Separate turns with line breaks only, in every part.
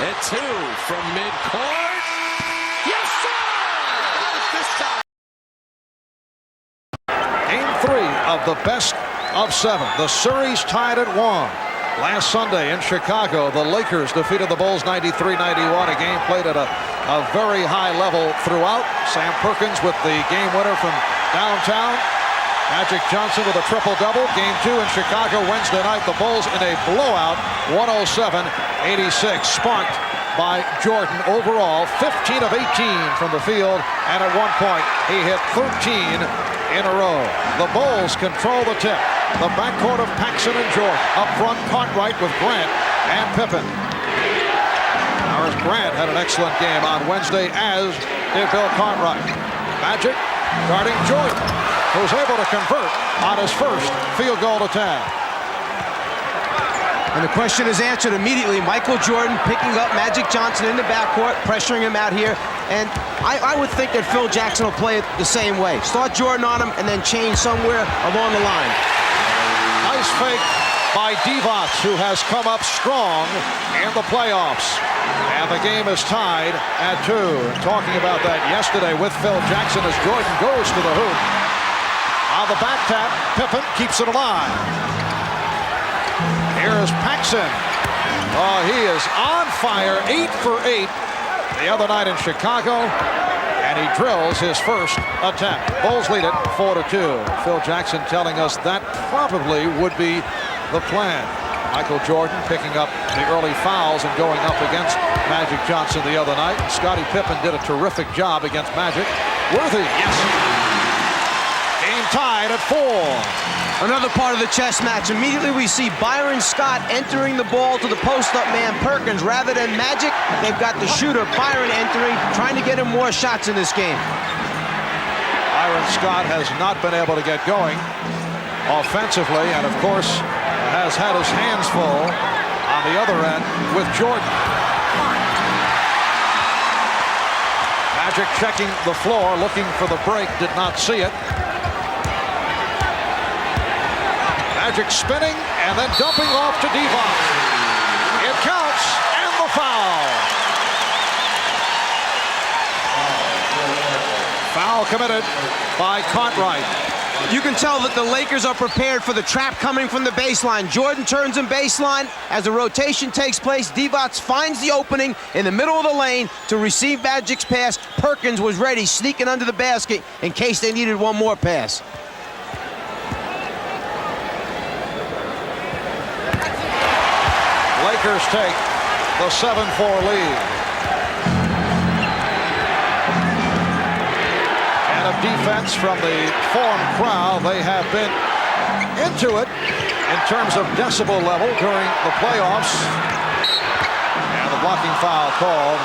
At 2 from midcourt. Yes, sir! This time.
Game 3 of the best of 7. The series tied at 1. Last Sunday in Chicago, the Lakers defeated the Bulls 93-91. A game played at a very high level throughout. Sam Perkins with the game winner from downtown. Magic Johnson with a triple-double. Game 2 in Chicago Wednesday night. The Bulls in a blowout, 107-86. Sparked by Jordan overall, 15 of 18 from the field. And at one point, he hit 13 in a row. The Bulls control the tip. The backcourt of Paxson and Jordan. Up front, Cartwright with Grant and Pippen. Horace Grant had an excellent game on Wednesday, as did Bill Cartwright. Magic guarding Jordan, who's able to convert on his first field goal attempt.
And the question is answered immediately. Michael Jordan picking up Magic Johnson in the backcourt, pressuring him out here. And I would think that Phil Jackson will play it the same way. Start Jordan on him and then change somewhere along the line.
Nice fake by Divac, who has come up strong in the playoffs. And the game is tied at 2. Talking about that yesterday with Phil Jackson as Jordan goes to the hoop. On the back tap, Pippen keeps it alive. Here is Paxson. Oh, he is on fire, 8 for 8 the other night in Chicago. And he drills his first attempt. Bulls lead it 4-2. Phil Jackson telling us that probably would be the plan. Michael Jordan picking up the early fouls and going up against Magic Johnson the other night. Scottie Pippen did a terrific job against Magic. Worthy, yes. Game tied at 4.
Another part of the chess match. Immediately we see Byron Scott entering the ball to the post-up man Perkins. Rather than Magic, they've got the shooter Byron entering, trying to get him more shots in this game.
Byron Scott has not been able to get going offensively, and of course has had his hands full on the other end with Jordan. Magic checking the floor, looking for the break, did not see it. Magic spinning and then dumping off to Divac. It counts, and the foul. Foul committed by Cartwright.
You can tell that the Lakers are prepared for the trap coming from the baseline. Jordan turns in baseline. As the rotation takes place, Divac finds the opening in the middle of the lane to receive Magic's pass. Perkins was ready, sneaking under the basket in case they needed one more pass.
Lakers take the 7-4 lead. And of defense from the Forum crowd, they have been into it in terms of decibel level during the playoffs. And the blocking foul called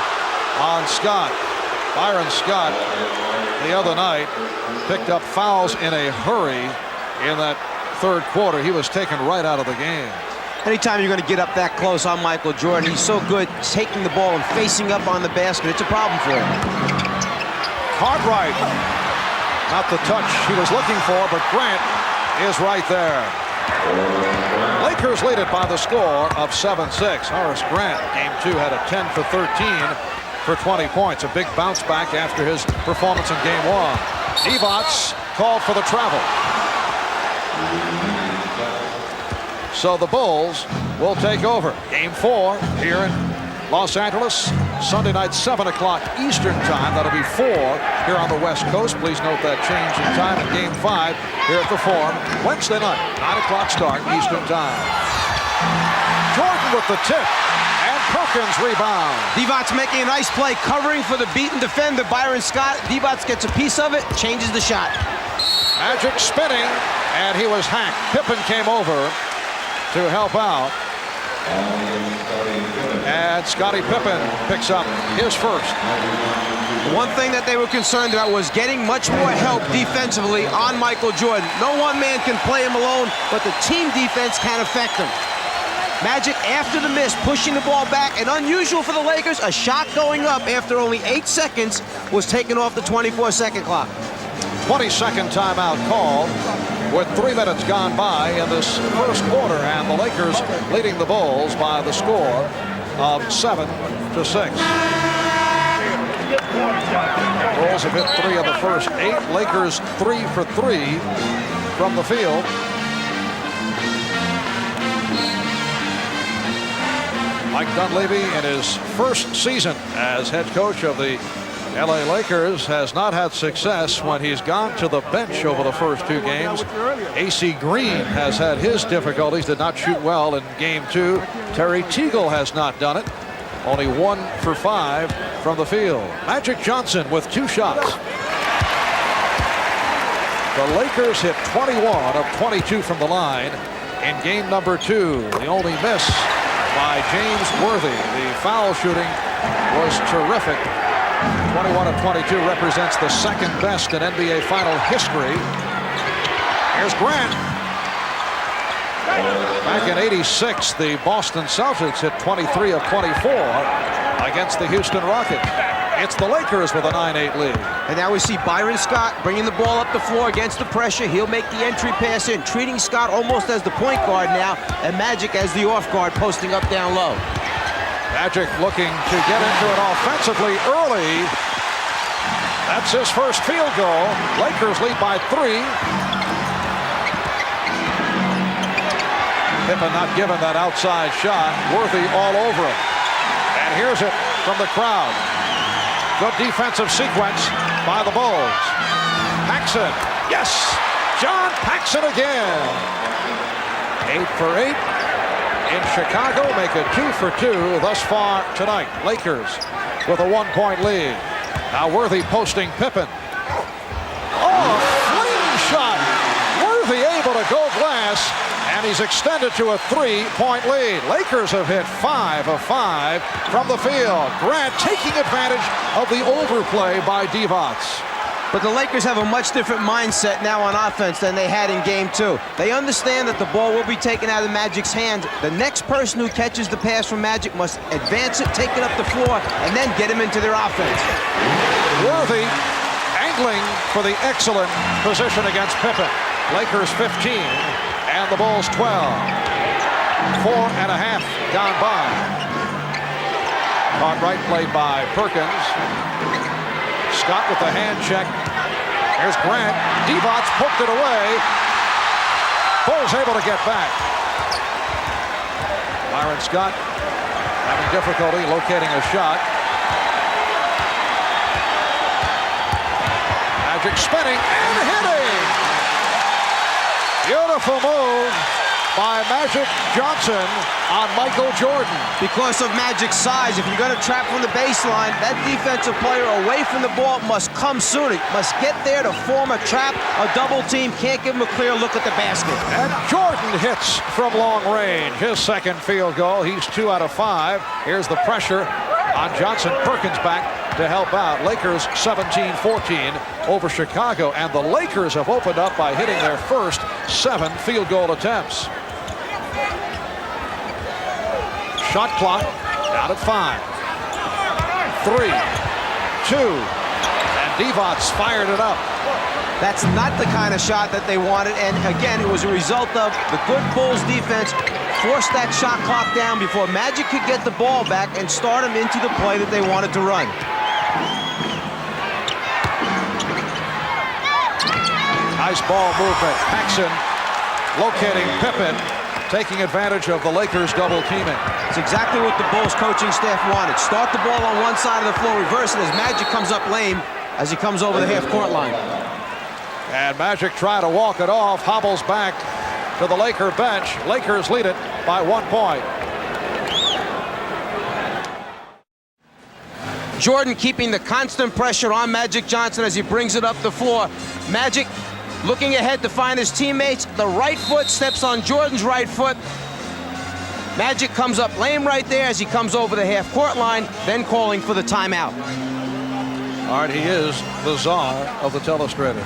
on Scott. Byron Scott the other night picked up fouls in a hurry in that third quarter. He was taken right out of the game.
Anytime you're going to get up that close on Michael Jordan, he's so good taking the ball and facing up on the basket. It's a problem for him.
Cartwright, not the touch he was looking for, but Grant is right there. Lakers lead it by the score of 7-6. Horace Grant, game 2, had a 10 for 13 for 20 points. A big bounce back after his performance in game 1. Divac called for the travel. So the Bulls will take over. Game 4 here in Los Angeles. Sunday night, 7 o'clock Eastern time. That'll be 4 here on the West Coast. Please note that change in time. And Game 5 here at the Forum. Wednesday night, 9 o'clock start Eastern time. Jordan with the tip. And Perkins rebound.
Divac making a nice play, covering for the beaten defender, Byron Scott. Divac gets a piece of it, changes the shot.
Magic spinning, and he was hacked. Pippen came over to help out. And Scottie Pippen picks up his first.
One thing that they were concerned about was getting much more help defensively on Michael Jordan. No one man can play him alone, but the team defense can affect him. Magic, after the miss, pushing the ball back, and unusual for the Lakers, a shot going up after only 8 seconds was taken off the 24-second clock.
22nd timeout called with 3 minutes gone by in this first quarter, and the Lakers leading the Bulls by the score of 7-6. Bulls have hit 3 of the first 8. Lakers 3 for 3 from the field. Mike Dunleavy, in his first season as head coach of the LA Lakers, has not had success when he's gone to the bench over the first 2 games. AC Green has had his difficulties, did not shoot well in game 2. Terry Teagle has not done it. Only 1 for 5 from the field. Magic Johnson with 2 shots. The Lakers hit 21 of 22 from the line in game number 2. The only miss by James Worthy. The foul shooting was terrific. 21 of 22 represents the second best in NBA final history. Here's Grant. Back in '86, the Boston Celtics hit 23 of 24 against the Houston Rockets. It's the Lakers with a 9-8 lead.
And now we see Byron Scott bringing the ball up the floor against the pressure. He'll make the entry pass in, treating Scott almost as the point guard now, and Magic as the off guard, posting up down low.
Magic looking to get into it offensively early. That's his first field goal. Lakers lead by 3. Pippen not given that outside shot. Worthy all over him. And here's it from the crowd. Good defensive sequence by the Bulls. Paxson. Yes! John Paxson again. 8 for 8 in Chicago. Make it 2 for 2 thus far tonight. Lakers with a 1-point lead. Now Worthy posting Pippen. Oh, a fling shot. Worthy able to go glass. And he's extended to a 3-point lead. Lakers have hit 5 of 5 from the field. Grant taking advantage of the overplay by Divac.
But the Lakers have a much different mindset now on offense than they had in game 2. They understand that the ball will be taken out of Magic's hands. The next person who catches the pass from Magic must advance it, take it up the floor, and then get him into their offense.
Worthy angling for the excellent position against Pippen. Lakers 15. And the Bulls 12. 4.5 gone by. Caught right play by Perkins. Scott with the hand check. Here's Grant. Divac poked it away. Bulls able to get back. Byron Scott having difficulty locating a shot. Magic spinning and hitting. Beautiful move by Magic Johnson on Michael Jordan.
Because of Magic's size, if you're going to trap from the baseline, that defensive player away from the ball must come sooner. Must get there to form a trap, a double team. Can't give him a clear look at the basket.
And Jordan hits from long range. His second field goal. He's 2 out of 5. Here's the pressure on Johnson. Perkins back to help out. Lakers 17-14 over Chicago. And the Lakers have opened up by hitting their first 7 field goal attempts. Shot clock down at 5. 3, 2, and Divac fired it up.
That's not the kind of shot that they wanted, and again, it was a result of the good Bulls defense forced that shot clock down before Magic could get the ball back and start him into the play that they wanted to run.
Nice ball movement. Paxson locating Pippen, taking advantage of the Lakers double teaming.
It's exactly what the Bulls coaching staff wanted. Start the ball on one side of the floor, reverse it as Magic comes up lame as he comes over the half-court line.
And Magic trying to walk it off, hobbles back to the Laker bench. Lakers lead it by 1 point.
Jordan keeping the constant pressure on Magic Johnson as he brings it up the floor. Magic looking ahead to find his teammates. The right foot steps on Jordan's right foot. Magic comes up lame right there as he comes over the half-court line, then calling for the timeout.
All right, he is the czar of the telestrator.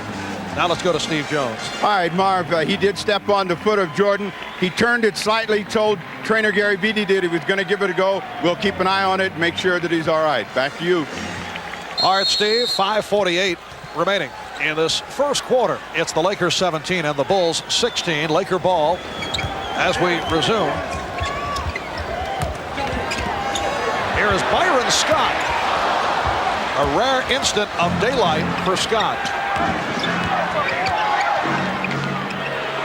Now let's go to Steve Jones.
All right, Marv, he did step on the foot of Jordan. He turned it slightly, told trainer Gary Vitti he was going to give it a go. We'll keep an eye on it, make sure that he's all right. Back to you.
All right, Steve, 5:48 remaining in this first quarter. It's the Lakers 17 and the Bulls 16. Laker ball as we resume. Here is Byron Scott. A rare instant of daylight for Scott.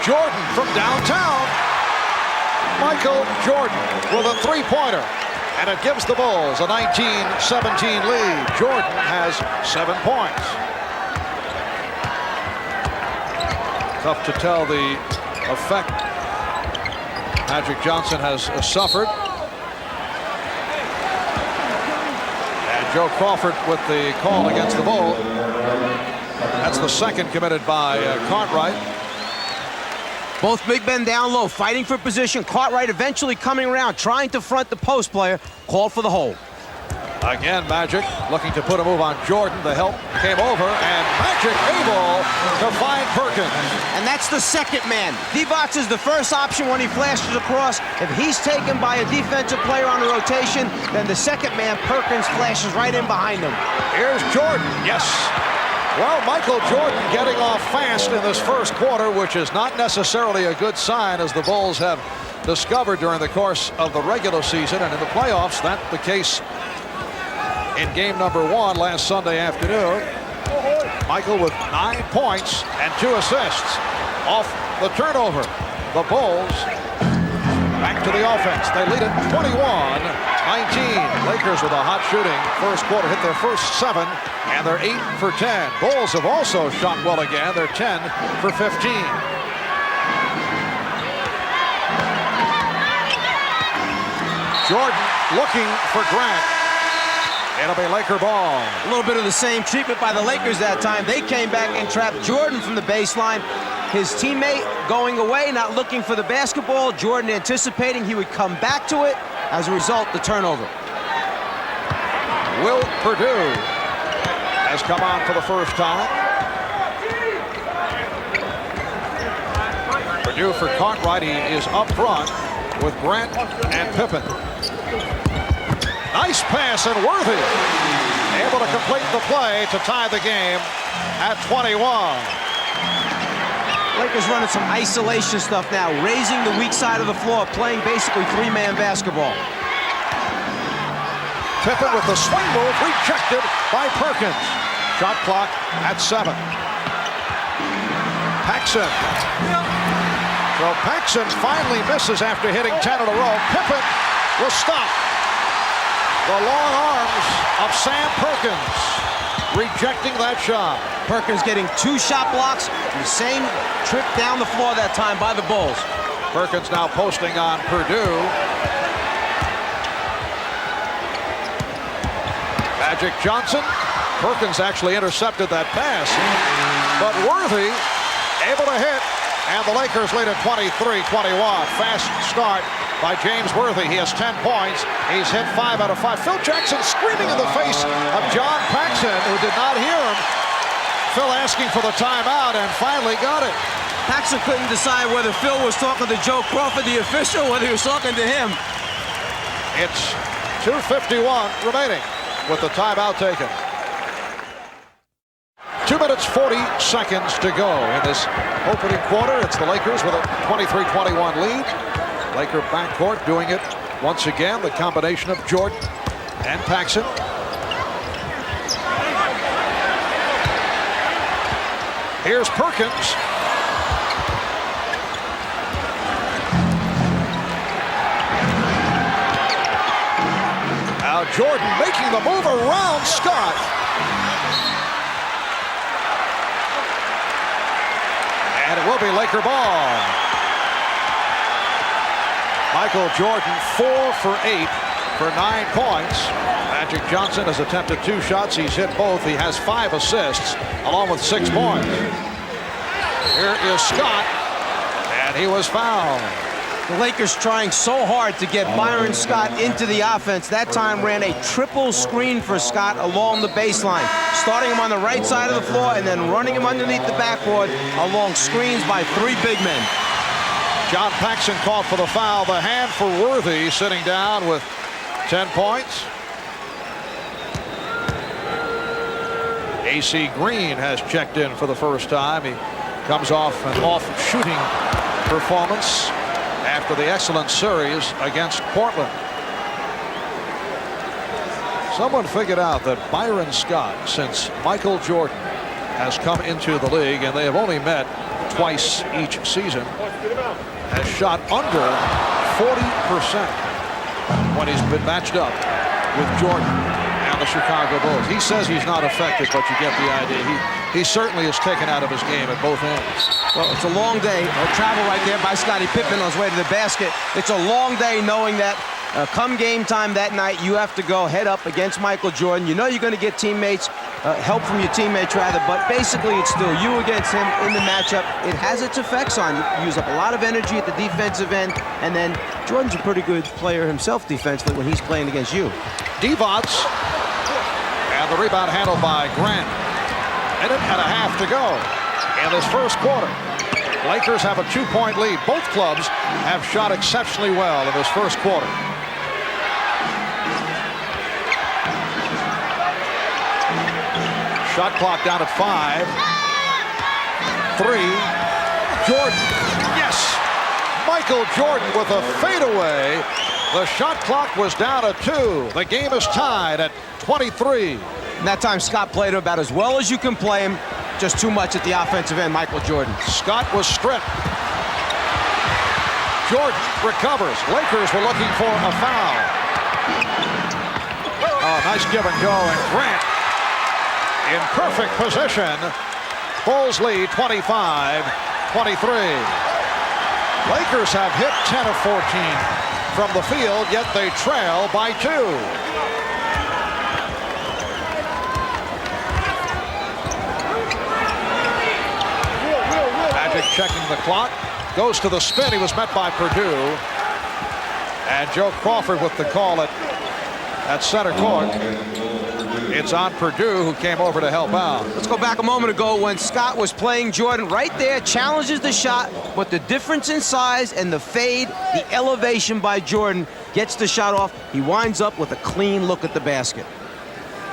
Jordan from downtown. Michael Jordan with a three-pointer. And it gives the Bulls a 19-17 lead. Jordan has 7 points. Tough to tell the effect Magic Johnson has suffered. And Joe Crawford with the call against the Bull. That's the second committed by Cartwright.
Both big men down low, fighting for position. Cartwright eventually coming around, trying to front the post player. Called for the hold.
Again, Magic looking to put a move on Jordan. The help came over, and Magic able to find Perkins.
And that's the second man. Divac is the first option when he flashes across. If he's taken by a defensive player on the rotation, then the second man, Perkins, flashes right in behind him.
Here's Jordan. Yes. Well, Michael Jordan getting off fast in this first quarter, which is not necessarily a good sign, as the Bulls have discovered during the course of the regular season. And in the playoffs, that's the case in game number 1 last Sunday afternoon. Michael with 9 points and 2 assists off the turnover. The Bulls back to the offense. They lead it 21-19. Lakers with a hot shooting first quarter, hit their first 7, and they're 8 for 10. Bulls have also shot well again. They're 10 for 15. Jordan looking for Grant. It'll be Laker ball.
A little bit of the same treatment by the Lakers that time. They came back and trapped Jordan from the baseline. His teammate going away, not looking for the basketball. Jordan anticipating he would come back to it. As a result, the turnover.
Will Perdue has come on for the first time. Perdue for Cartwright. He is up front with Grant and Pippen. Nice pass, and Worthy able to complete the play to tie the game at 21.
Lakers running some isolation stuff now, raising the weak side of the floor, playing basically 3-man basketball.
Pippen with the swing move, rejected by Perkins. Shot clock at 7. Paxson. So Paxson finally misses after hitting 10 in a row. Pippen will stop. The long arms of Sam Perkins rejecting that shot.
Perkins getting 2 shot blocks, the same trip down the floor that time by the Bulls.
Perkins now posting on Perdue. Magic Johnson. Perkins actually intercepted that pass, but Worthy able to hit, and the Lakers lead at 23-21. Fast start by James Worthy. He has 10 points. He's hit 5 out of 5. Phil Jackson screaming in the face of John Paxson, who did not hear him. Phil asking for the timeout and finally got it.
Paxson couldn't decide whether Phil was talking to Joe Crawford, the official, or whether he was talking to him.
It's 2:51 remaining with the timeout taken. 2 minutes 40 seconds to go in this opening quarter. It's the Lakers with a 23-21 lead. Laker backcourt doing it once again. The combination of Jordan and Paxson. Here's Perkins. Now Jordan making the move around Scott. And it will be Laker ball. Michael Jordan 4 for 8 for 9 points. Magic Johnson has attempted 2 shots. He's hit both. He has 5 assists along with 6 points. Here is Scott, and he was fouled.
The Lakers trying so hard to get Byron Scott into the offense. That time ran a triple screen for Scott along the baseline, starting him on the right side of the floor and then running him underneath the backboard along screens by 3 big men.
John Paxson called for the foul. The hand for Worthy, sitting down with 10 points. AC Green has checked in for the first time. He comes off an off-shooting performance after the excellent series against Portland. Someone figured out that Byron Scott, since Michael Jordan has come into the league, and they have only met twice each season, has shot under 40% when he's been matched up with Jordan and the Chicago Bulls. He says he's not effective, but you get the idea. He certainly is taken out of his game at both ends.
Well, it's a long day. Travel right there by Scottie Pippen on his way to the basket. It's a long day knowing that come game time that night, you have to go head up against Michael Jordan. You know you're going to get teammates, help from your teammates rather, but basically it's still you against him in the matchup. It has its effects on you. You use up a lot of energy at the defensive end, and then Jordan's a pretty good player himself defensively when he's playing against you.
Divac, and the rebound handled by Grant. Minute and a half to go in this first quarter. Lakers have a 2-point lead. Both clubs have shot exceptionally well in this first quarter. Shot clock down at 5. 3. Jordan. Yes! Michael Jordan with a fadeaway. The shot clock was down at 2. The game is tied at 23.
And that time Scott played him about as well as you can play him. Just too much at the offensive end, Michael Jordan.
Scott was stripped. Jordan recovers. Lakers were looking for a foul. Oh, nice give and go, and Grant in perfect position. Bulls lead 25-23. Lakers have hit 10 of 14 from the field, yet they trail by 2. Checking the clock, goes to the spin. He was met by Perdue, and Joe Crawford with the call at center court. It's on Perdue, who came over to help out.
Let's go back a moment ago when Scott was playing Jordan. Right there, challenges the shot, but the difference in size and the fade, the elevation by Jordan gets the shot off. He winds up with a clean look at the basket.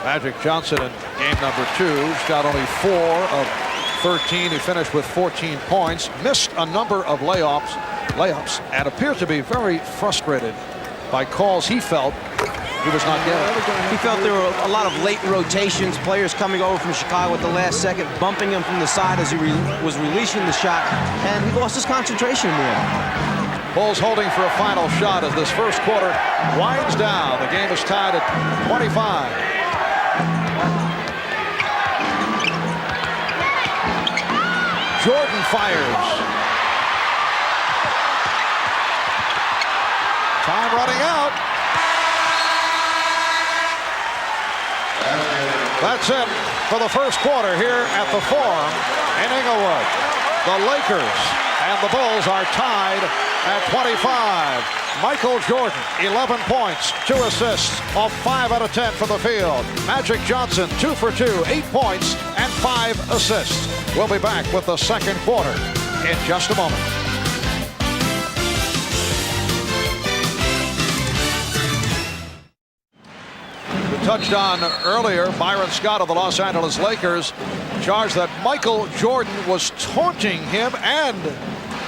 Magic
Johnson in game number 2 shot only 4 of 13. He finished with 14 points, missed a number of layups, and appeared to be very frustrated by calls he felt he was not getting.
He felt there were a lot of late rotations, players coming over from Chicago at the last second, bumping him from the side as he was releasing the shot, and he lost his concentration in the end.
Bulls holding for a final shot as this first quarter winds down. The game is tied at 25. Jordan fires. Time running out. That's it for the first quarter here at the Forum in Inglewood. The Lakers and the Bulls are tied at 25. Michael Jordan, 11 points, 2 assists, off 5 out of 10 from the field. Magic Johnson, 2 for 2, 8 points and 5 assists. We'll be back with the second quarter in just a moment. We touched on earlier, Byron Scott of the Los Angeles Lakers charged that Michael Jordan was taunting him and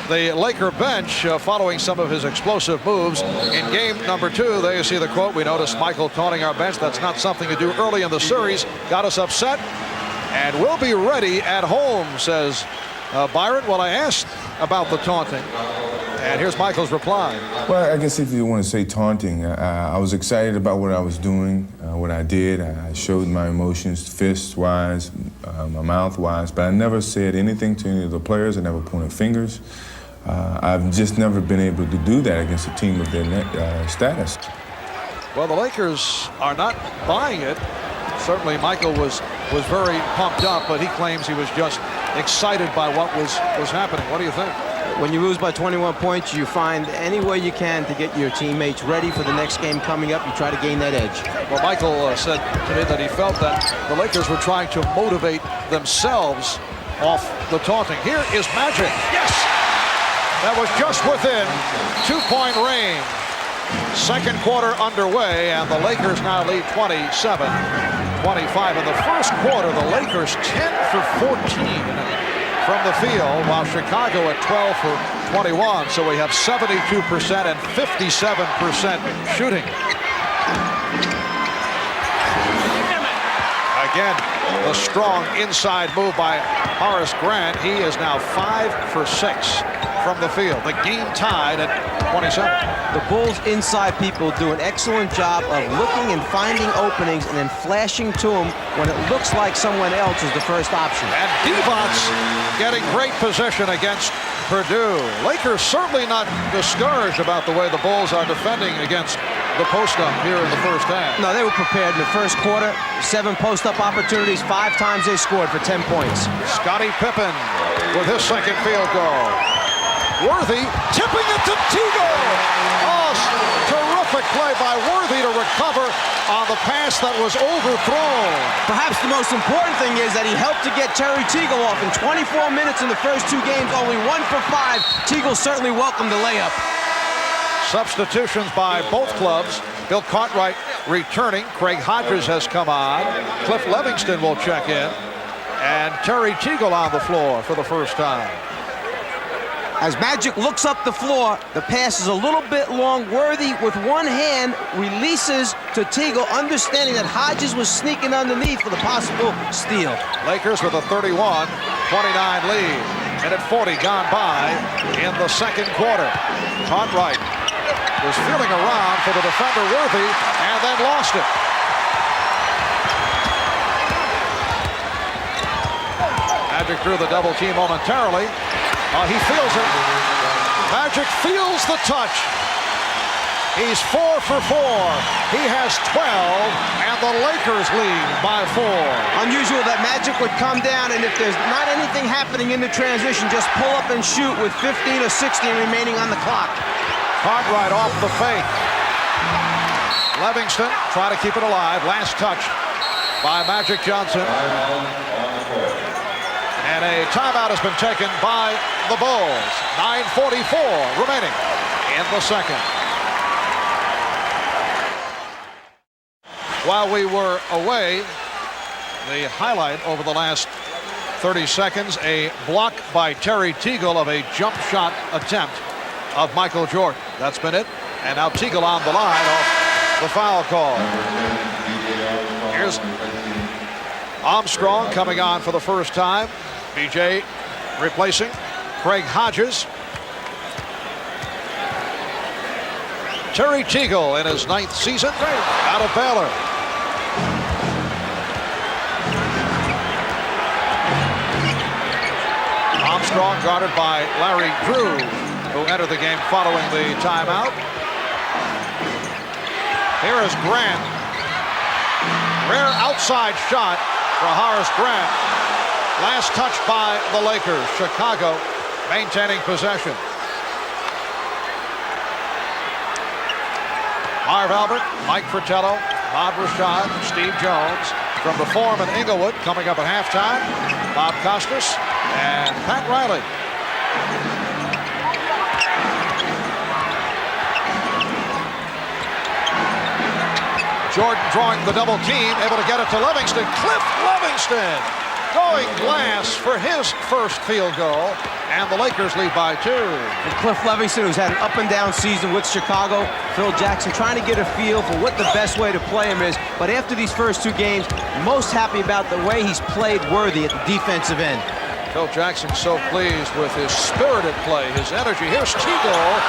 the Laker bench following some of his explosive moves. In game number 2, there you see the quote, "We noticed Michael taunting our bench. That's not something to do early in the series. Got us upset. And we'll be ready at home," says Byron. Well, I asked about the taunting, and here's Michael's reply.
Well, I guess if you want to say taunting, I was excited about what I was doing, what I did. I showed my emotions, fist-wise, my mouth-wise, but I never said anything to any of the players. I never pointed fingers. I've just never been able to do that against a team of their status.
Well, the Lakers are not buying it. Certainly, Michael was very pumped up, but he claims he was just excited by what was happening. What do you think?
When you lose by 21 points, you find any way you can to get your teammates ready for the next game coming up. You try to gain that edge.
Well, Michael said to me that he felt that the Lakers were trying to motivate themselves off the taunting. Here is Magic. Yes! That was just within 2-point range. Second quarter underway, and the Lakers now lead 27-25. In the first quarter, the Lakers 10 for 14 from the field, while Chicago at 12 for 21. So we have 72% and 57% shooting. Again, the strong inside move by Horace Grant. He is now 5 for 6 from the field. The game tied at 27.
The Bulls inside people do an excellent job of looking and finding openings and then flashing to them when it looks like someone else is the first option.
And Divac getting great position against Purdue. Lakers certainly not discouraged about the way the Bulls are defending against the post-up here in the first half.
No, they were prepared in the first quarter. 7 post-up opportunities, 5 times they scored for 10 points.
Scottie Pippen with his second field goal. Worthy tipping it to Teagle. Oh, terrific play by Worthy to recover on the pass that was overthrown.
Perhaps the most important thing is that he helped to get Terry Teagle off. In 24 minutes in the first 2 games, only 1 for 5. Teagle certainly welcomed the layup.
Substitutions by both clubs. Bill Cartwright returning. Craig Hodges has come on. Cliff Levingston will check in. And Terry Teagle on the floor for the first time.
As Magic looks up the floor, the pass is a little bit long. Worthy with one hand releases to Teagle, understanding that Hodges was sneaking underneath for the possible steal.
Lakers with a 31-29 lead. Minute 40 gone by in the second quarter. Cartwright was feeling around for the defender Worthy and then lost it. Magic drew the double team momentarily. He feels it. Magic feels the touch. He's 4 for 4. He has 12, and the Lakers lead by 4.
Unusual that Magic would come down, and if there's not anything happening in the transition, just pull up and shoot with 15 or 16 remaining on the clock.
Cartwright off the fake. Levingston try to keep it alive. Last touch by Magic Johnson. And a timeout has been taken by the Bulls. 9:44 remaining in the second. While we were away, the highlight over the last 30 seconds, a block by Terry Teagle of a jump shot attempt of Michael Jordan. That's been it. And now Teagle on the line off the foul call. Here's Armstrong coming on for the first time. BJ replacing Craig Hodges. Terry Teagle in his 9th season out of Baylor. Armstrong guarded by Larry Drew, who entered the game following the timeout. Here is Grant. Rare outside shot for Horace Grant. Last touch by the Lakers. Chicago maintaining possession. Marv Albert, Mike Fratello, Bob Rashad, Steve Jones. From the Forum in Inglewood, coming up at halftime, Bob Costas and Pat Riley. Jordan drawing the double team, able to get it to Levingston. Cliff Levingston going glass for his first field goal, and the Lakers lead by 2.
And Cliff Levingston, who's had an up-and-down season with Chicago. Phil Jackson trying to get a feel for what the best way to play him is. But after these first 2 games, most happy about the way he's played Worthy at the defensive end.
Phil Jackson so pleased with his spirited play, his energy. Here's Teagle,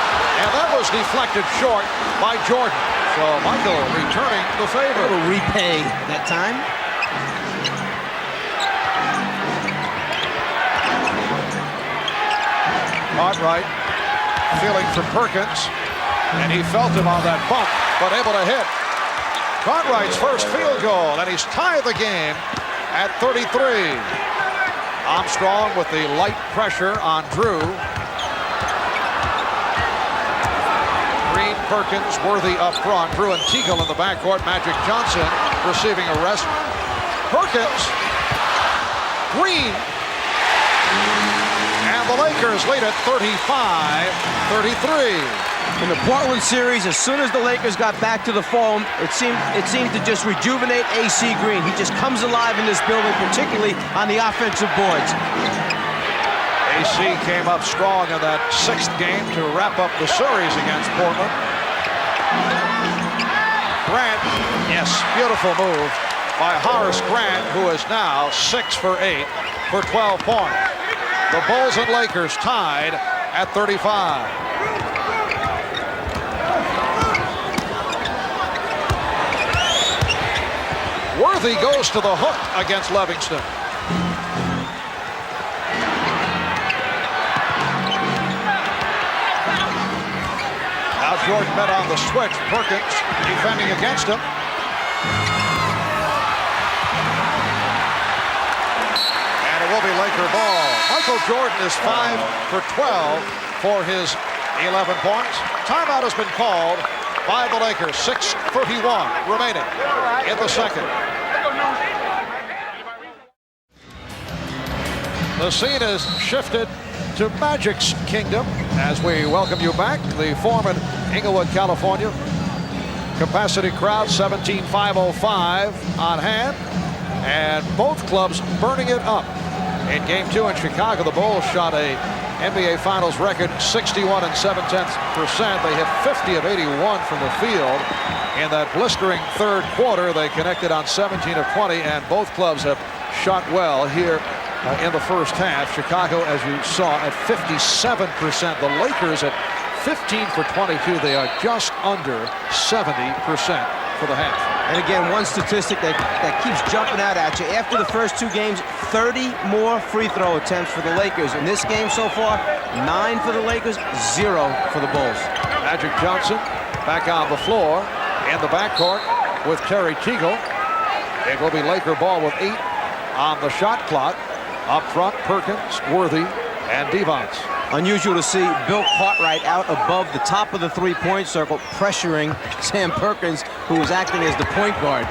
and that was deflected short by Jordan. So Michael returning the favor.
A little repay that time.
Cartwright feeling for Perkins, and he felt him on that bump, but able to hit. Cartwright's first field goal, and he's tied the game at 33. Armstrong with the light pressure on Drew. Green, Perkins, Worthy up front. Drew and Teagle in the backcourt. Magic Johnson receiving a rest. Perkins, Green, and the Lakers lead at 35-33.
In the Portland series, as soon as the Lakers got back to the foam, it seemed to just rejuvenate AC Green. He just comes alive in this building, particularly on the offensive boards.
AC came up strong in that 6th game to wrap up the series against Portland. Grant, yes, beautiful move. by Horace Grant, who is now 6 for 8 for 12 points. The Bulls and Lakers tied at 35. Worthy goes to the hook against Livingston. Now Jordan met on the switch. Perkins defending against him. And it will be Laker ball. Michael Jordan is 5 for 12 for his 11 points. Timeout has been called by the Lakers. 6:31 remaining in the second. The scene has shifted to Magic's kingdom as we welcome you back. The Foreman, Inglewood, California. Capacity crowd 17,505 on hand, and both clubs burning it up. In Game 2 in Chicago, the Bulls shot a NBA Finals record 61.7%. They hit 50 of 81 from the field. In that blistering third quarter, they connected on 17 of 20, and both clubs have shot well here in the first half. Chicago, as you saw, at 57%. The Lakers at 15 for 22. They are just under 70% for the half.
And again, one statistic that keeps jumping out at you. After the first two games, 30 more free throw attempts for the Lakers. In this game so far, 9 for the Lakers, 0 for the Bulls.
Magic Johnson back on the floor in the backcourt with Terry Teagle. It will be Laker ball with 8 on the shot clock. Up front, Perkins, Worthy, and Devons.
Unusual to see Bill Cartwright out above the top of the three-point circle, pressuring Sam Perkins, who was acting as the point guard.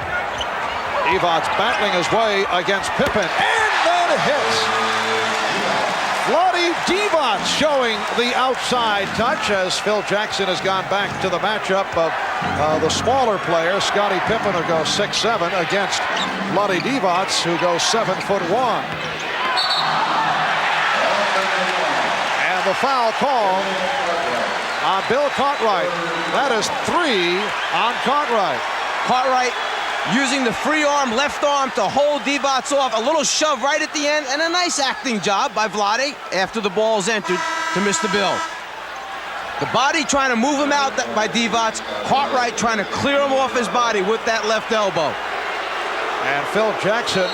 Devons battling his way against Pippen, and then hits. Vlade Divac showing the outside touch as Phil Jackson has gone back to the matchup of the smaller player, Scottie Pippen, who goes 6'7", against Vlade Divac, who goes 7'1". The foul call on Bill Cartwright. That is 3 on Cartwright.
Cartwright using the free arm, left arm to hold Divac off. A little shove right at the end, and a nice acting job by Vlade after the ball's entered to Mr. Bill. The body trying to move him out by Divac. Cartwright trying to clear him off his body with that left elbow.
And Phil Jackson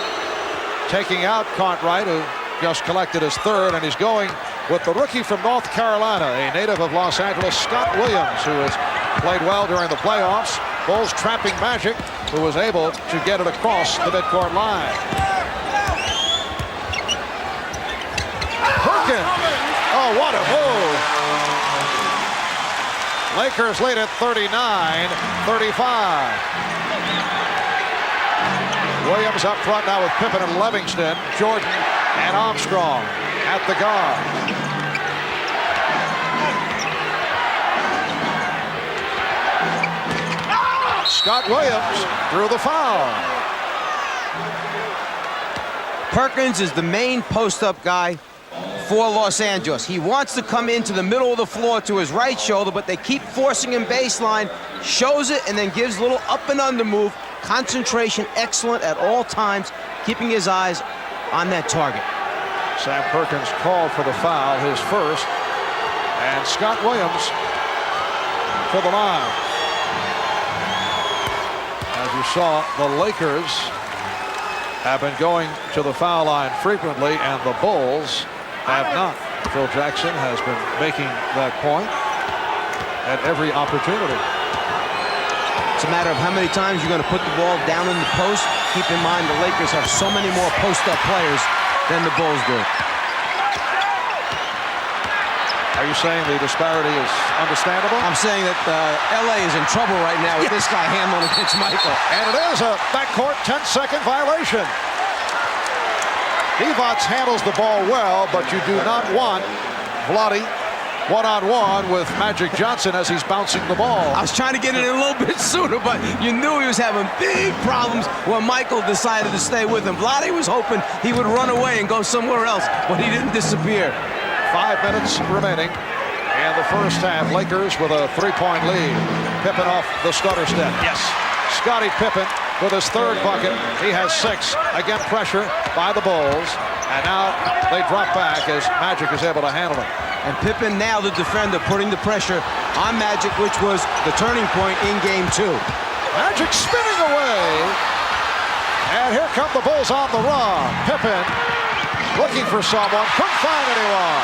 taking out Cartwright, who just collected his third, and he's going with the rookie from North Carolina, a native of Los Angeles, Scott Williams, who has played well during the playoffs. Bulls trapping Magic, who was able to get it across the midcourt line. Perkins. Oh, what a move. Lakers lead at 39-35. Williams up front now with Pippen and Livingston, Jordan and Armstrong at the guard. Scott Williams threw the foul.
Perkins is the main post-up guy for Los Angeles. He wants to come into the middle of the floor to his right shoulder, but they keep forcing him baseline, shows it, and then gives a little up and under move. Concentration excellent at all times, keeping his eyes on that target.
Sam Perkins called for the foul, his first, and Scott Williams for the line. As you saw, the Lakers have been going to the foul line frequently, and the Bulls have not. Phil Jackson has been making that point at every opportunity.
It's a matter of how many times you're going to put the ball down in the post. Keep in mind the Lakers have so many more post-up players than the Bulls do.
Are you saying the disparity is understandable?
I'm saying that LA is in trouble right now with this guy Hamlin against Michael.
And it is a backcourt 10-second violation. Divac handles the ball well, but you do not want Vlade one-on-one with Magic Johnson as he's bouncing the ball.
I was trying to get it in a little bit sooner, but you knew he was having big problems when Michael decided to stay with him. Vlade was hoping he would run away and go somewhere else, but he didn't disappear.
5 minutes remaining in the first half. Lakers with a 3-point lead. Pippen off the stutter step. Yes. Scottie Pippen with his third bucket. He has 6. Again, pressure by the Bulls. And now they drop back as Magic is able to handle it.
And Pippen now the defender putting the pressure on Magic, which was the turning point in game 2.
Magic spinning away. And here come the Bulls on the run. Pippen looking for someone. Couldn't find anyone.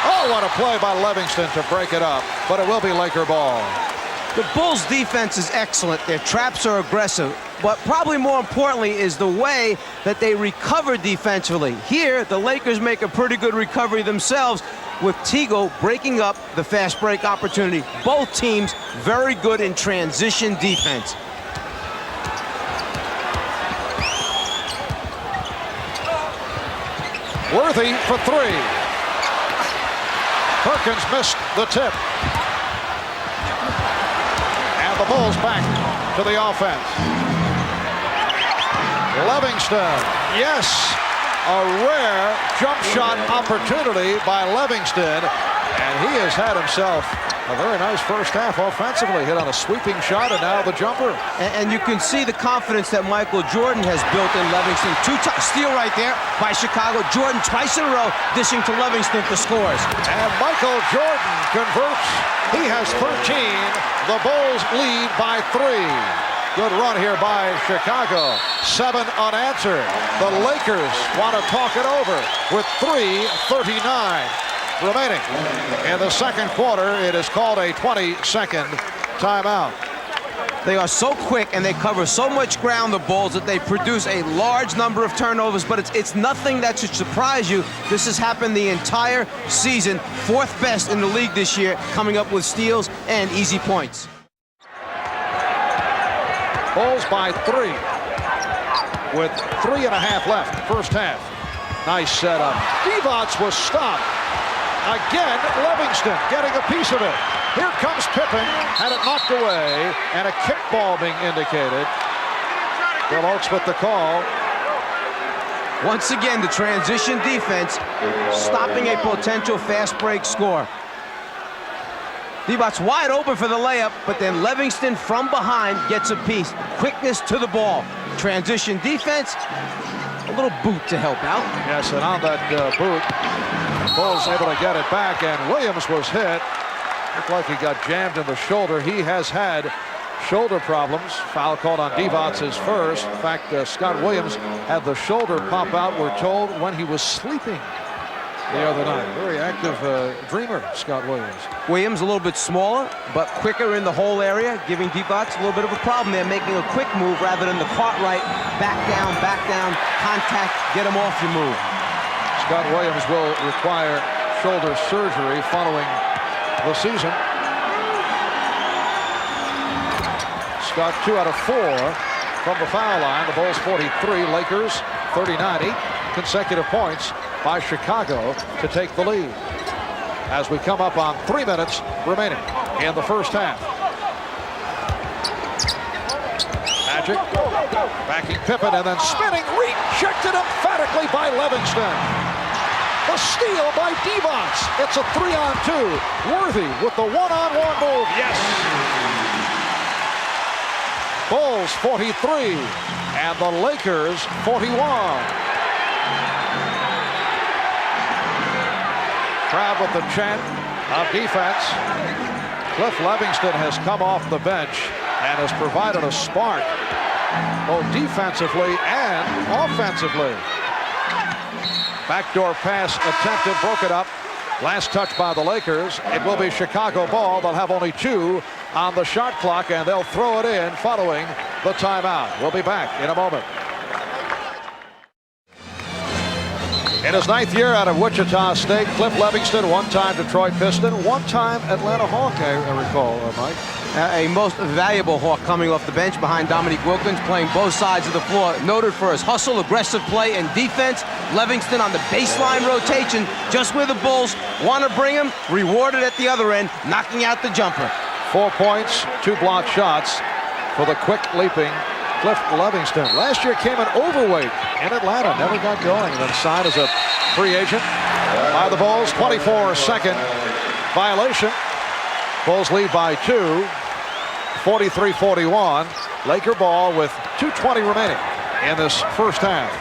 Oh, what a play by Livingston to break it up. But it will be Laker ball.
The Bulls' defense is excellent. Their traps are aggressive. But probably more importantly is the way that they recover defensively. Here, the Lakers make a pretty good recovery themselves with Teagle breaking up the fast break opportunity. Both teams very good in transition defense.
Worthy for 3. Perkins missed the tip. And the Bulls back to the offense. Livingston, yes, a rare jump shot opportunity by Livingston, and he has had himself a very nice first half offensively. Hit on a sweeping shot and now the jumper.
And you can see the confidence that Michael Jordan has built in Livingston. Steal right there by Chicago. Jordan twice in a row dishing to Livingston for scores.
And Michael Jordan converts. He has 13. The Bulls lead by 3. Good run here by Chicago. 7 unanswered. The Lakers want to talk it over with 3:39 remaining. In the second quarter, it is called a 20-second timeout.
They are so quick and they cover so much ground, the Bulls, that they produce a large number of turnovers, but it's nothing that should surprise you. This has happened the entire season. 4th best in the league this year, coming up with steals and easy points.
Bulls by 3 with 3.5 left, first half. Nice setup. Divac was stopped. Again, Livingston getting a piece of it. Here comes Pippen, had it knocked away, and a kickball being indicated. Bill Oakes with the call.
Once again, the transition defense stopping a potential fast break score. Divac's wide open for the layup, but then Livingston from behind gets a piece. Quickness to the ball. Transition defense, a little boot to help out.
Yes, and on that boot, Bulls able to get it back, and Williams was hit. Looked like he got jammed in the shoulder. He has had shoulder problems. Foul called on Divac his first. In fact, Scott Williams had the shoulder pop out, we're told, when he was sleeping the other night. Very active dreamer, Scott Williams.
Williams a little bit smaller, but quicker in the whole area, giving Divac a little bit of a problem there, making a quick move rather than the Cartwright, back down, contact, get him off your move.
Scott Williams will require shoulder surgery following the season. Scott 2 out of 4 from the foul line. The Bulls 43, Lakers 39, 8 consecutive points by Chicago to take the lead as we come up on 3 minutes remaining in the first half. Magic backing Pippen and then spinning, rejected emphatically by Livingston. The steal by Divac. It's a 3-on-2. Worthy with the 1-on-1 move. Yes. Bulls 43 and the Lakers 41. Crowd with the chant of defense. Cliff Livingston has come off the bench and has provided a spark both defensively and offensively. Backdoor pass attempted, broke it up. Last touch by the Lakers. It will be Chicago ball. They'll have only 2 on the shot clock, and they'll throw it in following the timeout. We'll be back in a moment. In his 9th year out of Wichita State, Cliff Livingston, one-time Detroit Piston, one-time Atlanta Hawk, I recall, Mike.
A most valuable Hawk coming off the bench behind Dominique Wilkins, playing both sides of the floor. Noted for his hustle, aggressive play, and defense. Livingston on the baseline rotation, just where the Bulls want to bring him, rewarded at the other end, knocking out the jumper.
4 points, 2 blocked shots for the quick leaping Cliff Livingston. Last year came in overweight in Atlanta, never got going, and then signed as a free agent by the Bulls. 24-second violation. Bulls lead by 2, 43-41. Laker ball with 2:20 remaining in this first half.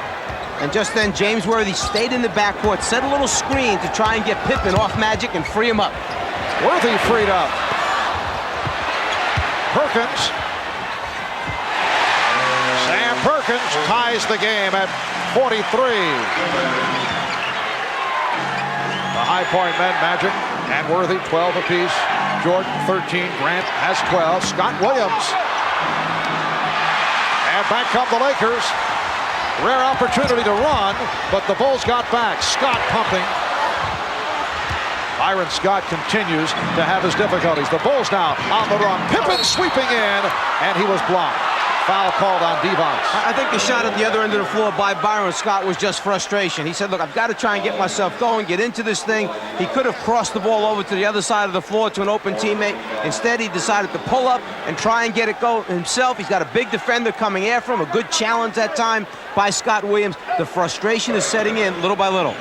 And just then, James Worthy stayed in the backcourt, set a little screen to try and get Pippen off Magic and free him up.
Worthy freed up. Perkins. Sam Perkins ties the game at 43. The High Point men, Magic and Worthy, 12 apiece. Jordan, 13. Grant has 12. Scott Williams. And back come the Lakers. Rare opportunity to run, but the Bulls got back. Scott pumping. Byron Scott continues to have his difficulties. The Bulls now on the run. Pippen sweeping in, and he was blocked. Foul called on Devons.
I think the shot at the other end of the floor by Byron Scott was just frustration. He said, look, I've got to try and get myself going, get into this thing. He could have crossed the ball over to the other side of the floor to an open teammate. Instead, he decided to pull up and try and get it going himself. He's got a big defender coming after him, a good challenge that time by Scott Williams. The frustration is setting in little by little.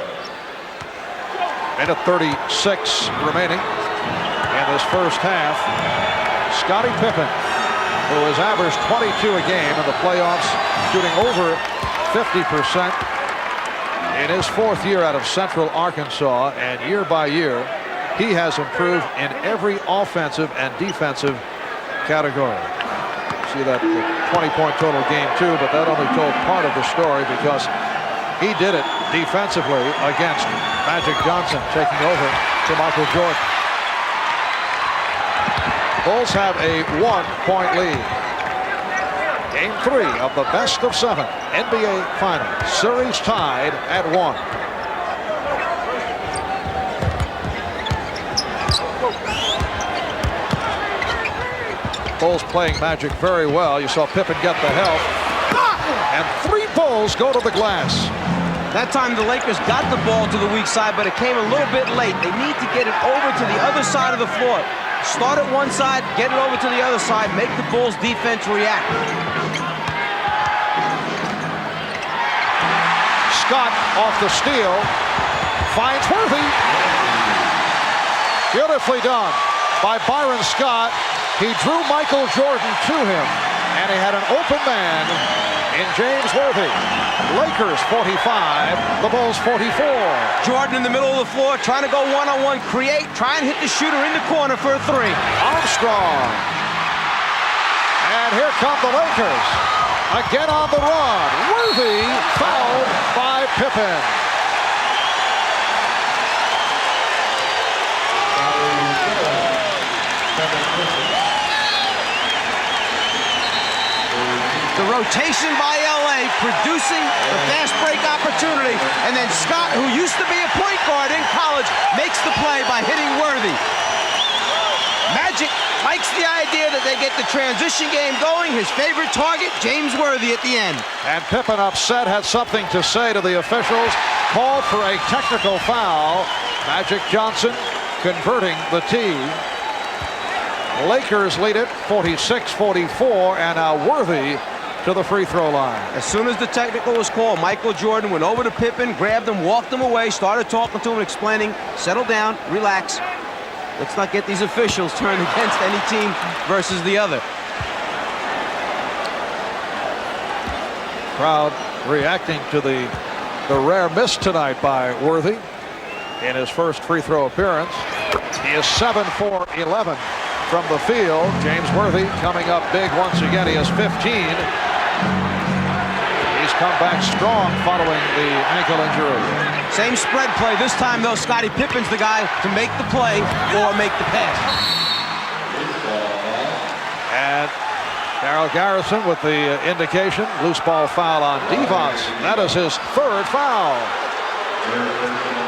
Minute 36 remaining in this first half. Scottie Pippen, who has averaged 22 a game in the playoffs, shooting over 50% in his fourth year out of Central Arkansas, and year by year, he has improved in every offensive and defensive category. See that 20-point total game too, but that only told part of the story because he did it defensively against Magic Johnson, taking over to Michael Jordan. Bulls have a 1-point lead. Game 3 of the best of 7 NBA Finals. Series tied at 1. Bulls playing Magic very well. You saw Pippen get the help. And 3 Bulls go to the glass.
That time the Lakers got the ball to the weak side, but it came a little bit late. They need to get it over to the other side of the floor. Start at one side, get it over to the other side, make the Bulls defense react.
Scott off the steal, finds Worthy. Beautifully done by Byron Scott. He drew Michael Jordan to him, and he had an open man in James Worthy. Lakers 45, the Bulls 44.
Jordan in the middle of the floor, trying to go one-on-one, create, try and hit the shooter in the corner for a 3.
Armstrong. And here come the Lakers. Again on the run. Worthy fouled by Pippen.
The rotation by LA producing the fast break opportunity, and then Scott, who used to be a point guard in college, makes the play by hitting Worthy. Magic likes the idea that they get the transition game going. His favorite target, James Worthy at the end.
And Pippen, upset, had something to say to the officials, called for a technical foul. Magic Johnson converting the tee. Lakers lead it 46-44, and now Worthy to the free throw line.
As soon as the technical was called, Michael Jordan went over to Pippen, grabbed him, walked him away, started talking to him, explaining, settle down, relax. Let's not get these officials turned against any team versus the other.
Crowd reacting to the rare miss tonight by Worthy in his first free throw appearance. He is 7 for 11 from the field. James Worthy coming up big once again. He has 15. He's come back strong following the ankle injury.
Same spread play. This time, though, Scottie Pippen's the guy to make the play or make the pass.
And Darrell Garrison with the indication. Loose ball foul on Devons. That is his 3rd foul.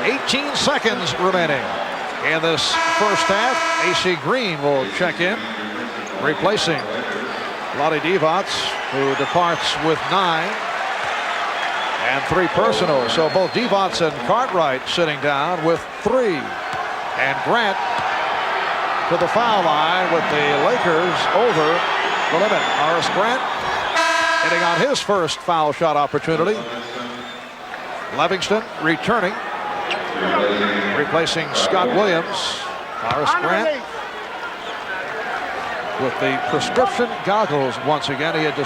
18 seconds remaining in this first half. AC Green will check in, replacing Lottie Devons, who departs with 9 and 3 personal. So both Devons and Cartwright sitting down with 3. And Grant to the foul line with the Lakers over the limit. Horace Grant hitting on his first foul shot opportunity. Livingston returning, replacing Scott Williams. Horace Grant with the prescription goggles once again. He had to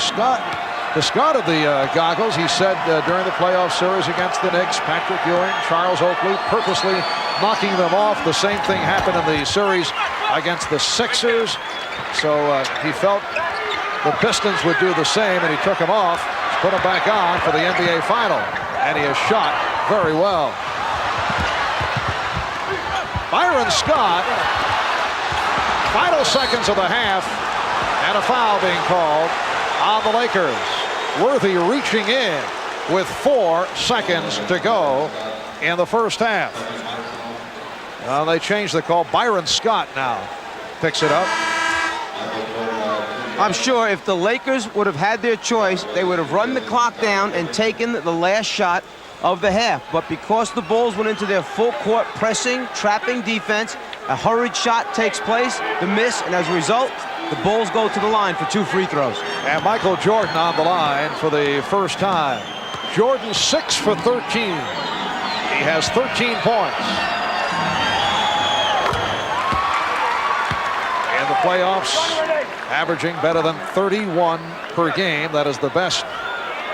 discarded the goggles. He said during the playoff series against the Knicks, Patrick Ewing, Charles Oakley purposely knocking them off. The same thing happened in the series against the Sixers. So he felt the Pistons would do the same, and he took them off, put them back on for the NBA Final. And he has shot very well. Byron Scott, final seconds of the half, and a foul being called on the Lakers. Worthy reaching in with 4 seconds to go in the first half. They changed the call. Byron Scott now picks it up.
I'm sure if the Lakers would have had their choice, they would have run the clock down and taken the last shot of the half. But because the Bulls went into their full court pressing, trapping defense, a hurried shot takes place, the miss, and as a result, the Bulls go to the line for 2 free throws.
And Michael Jordan on the line for the first time. Jordan 6 for 13. He has 13 points. In the playoffs, averaging better than 31 per game. That is the best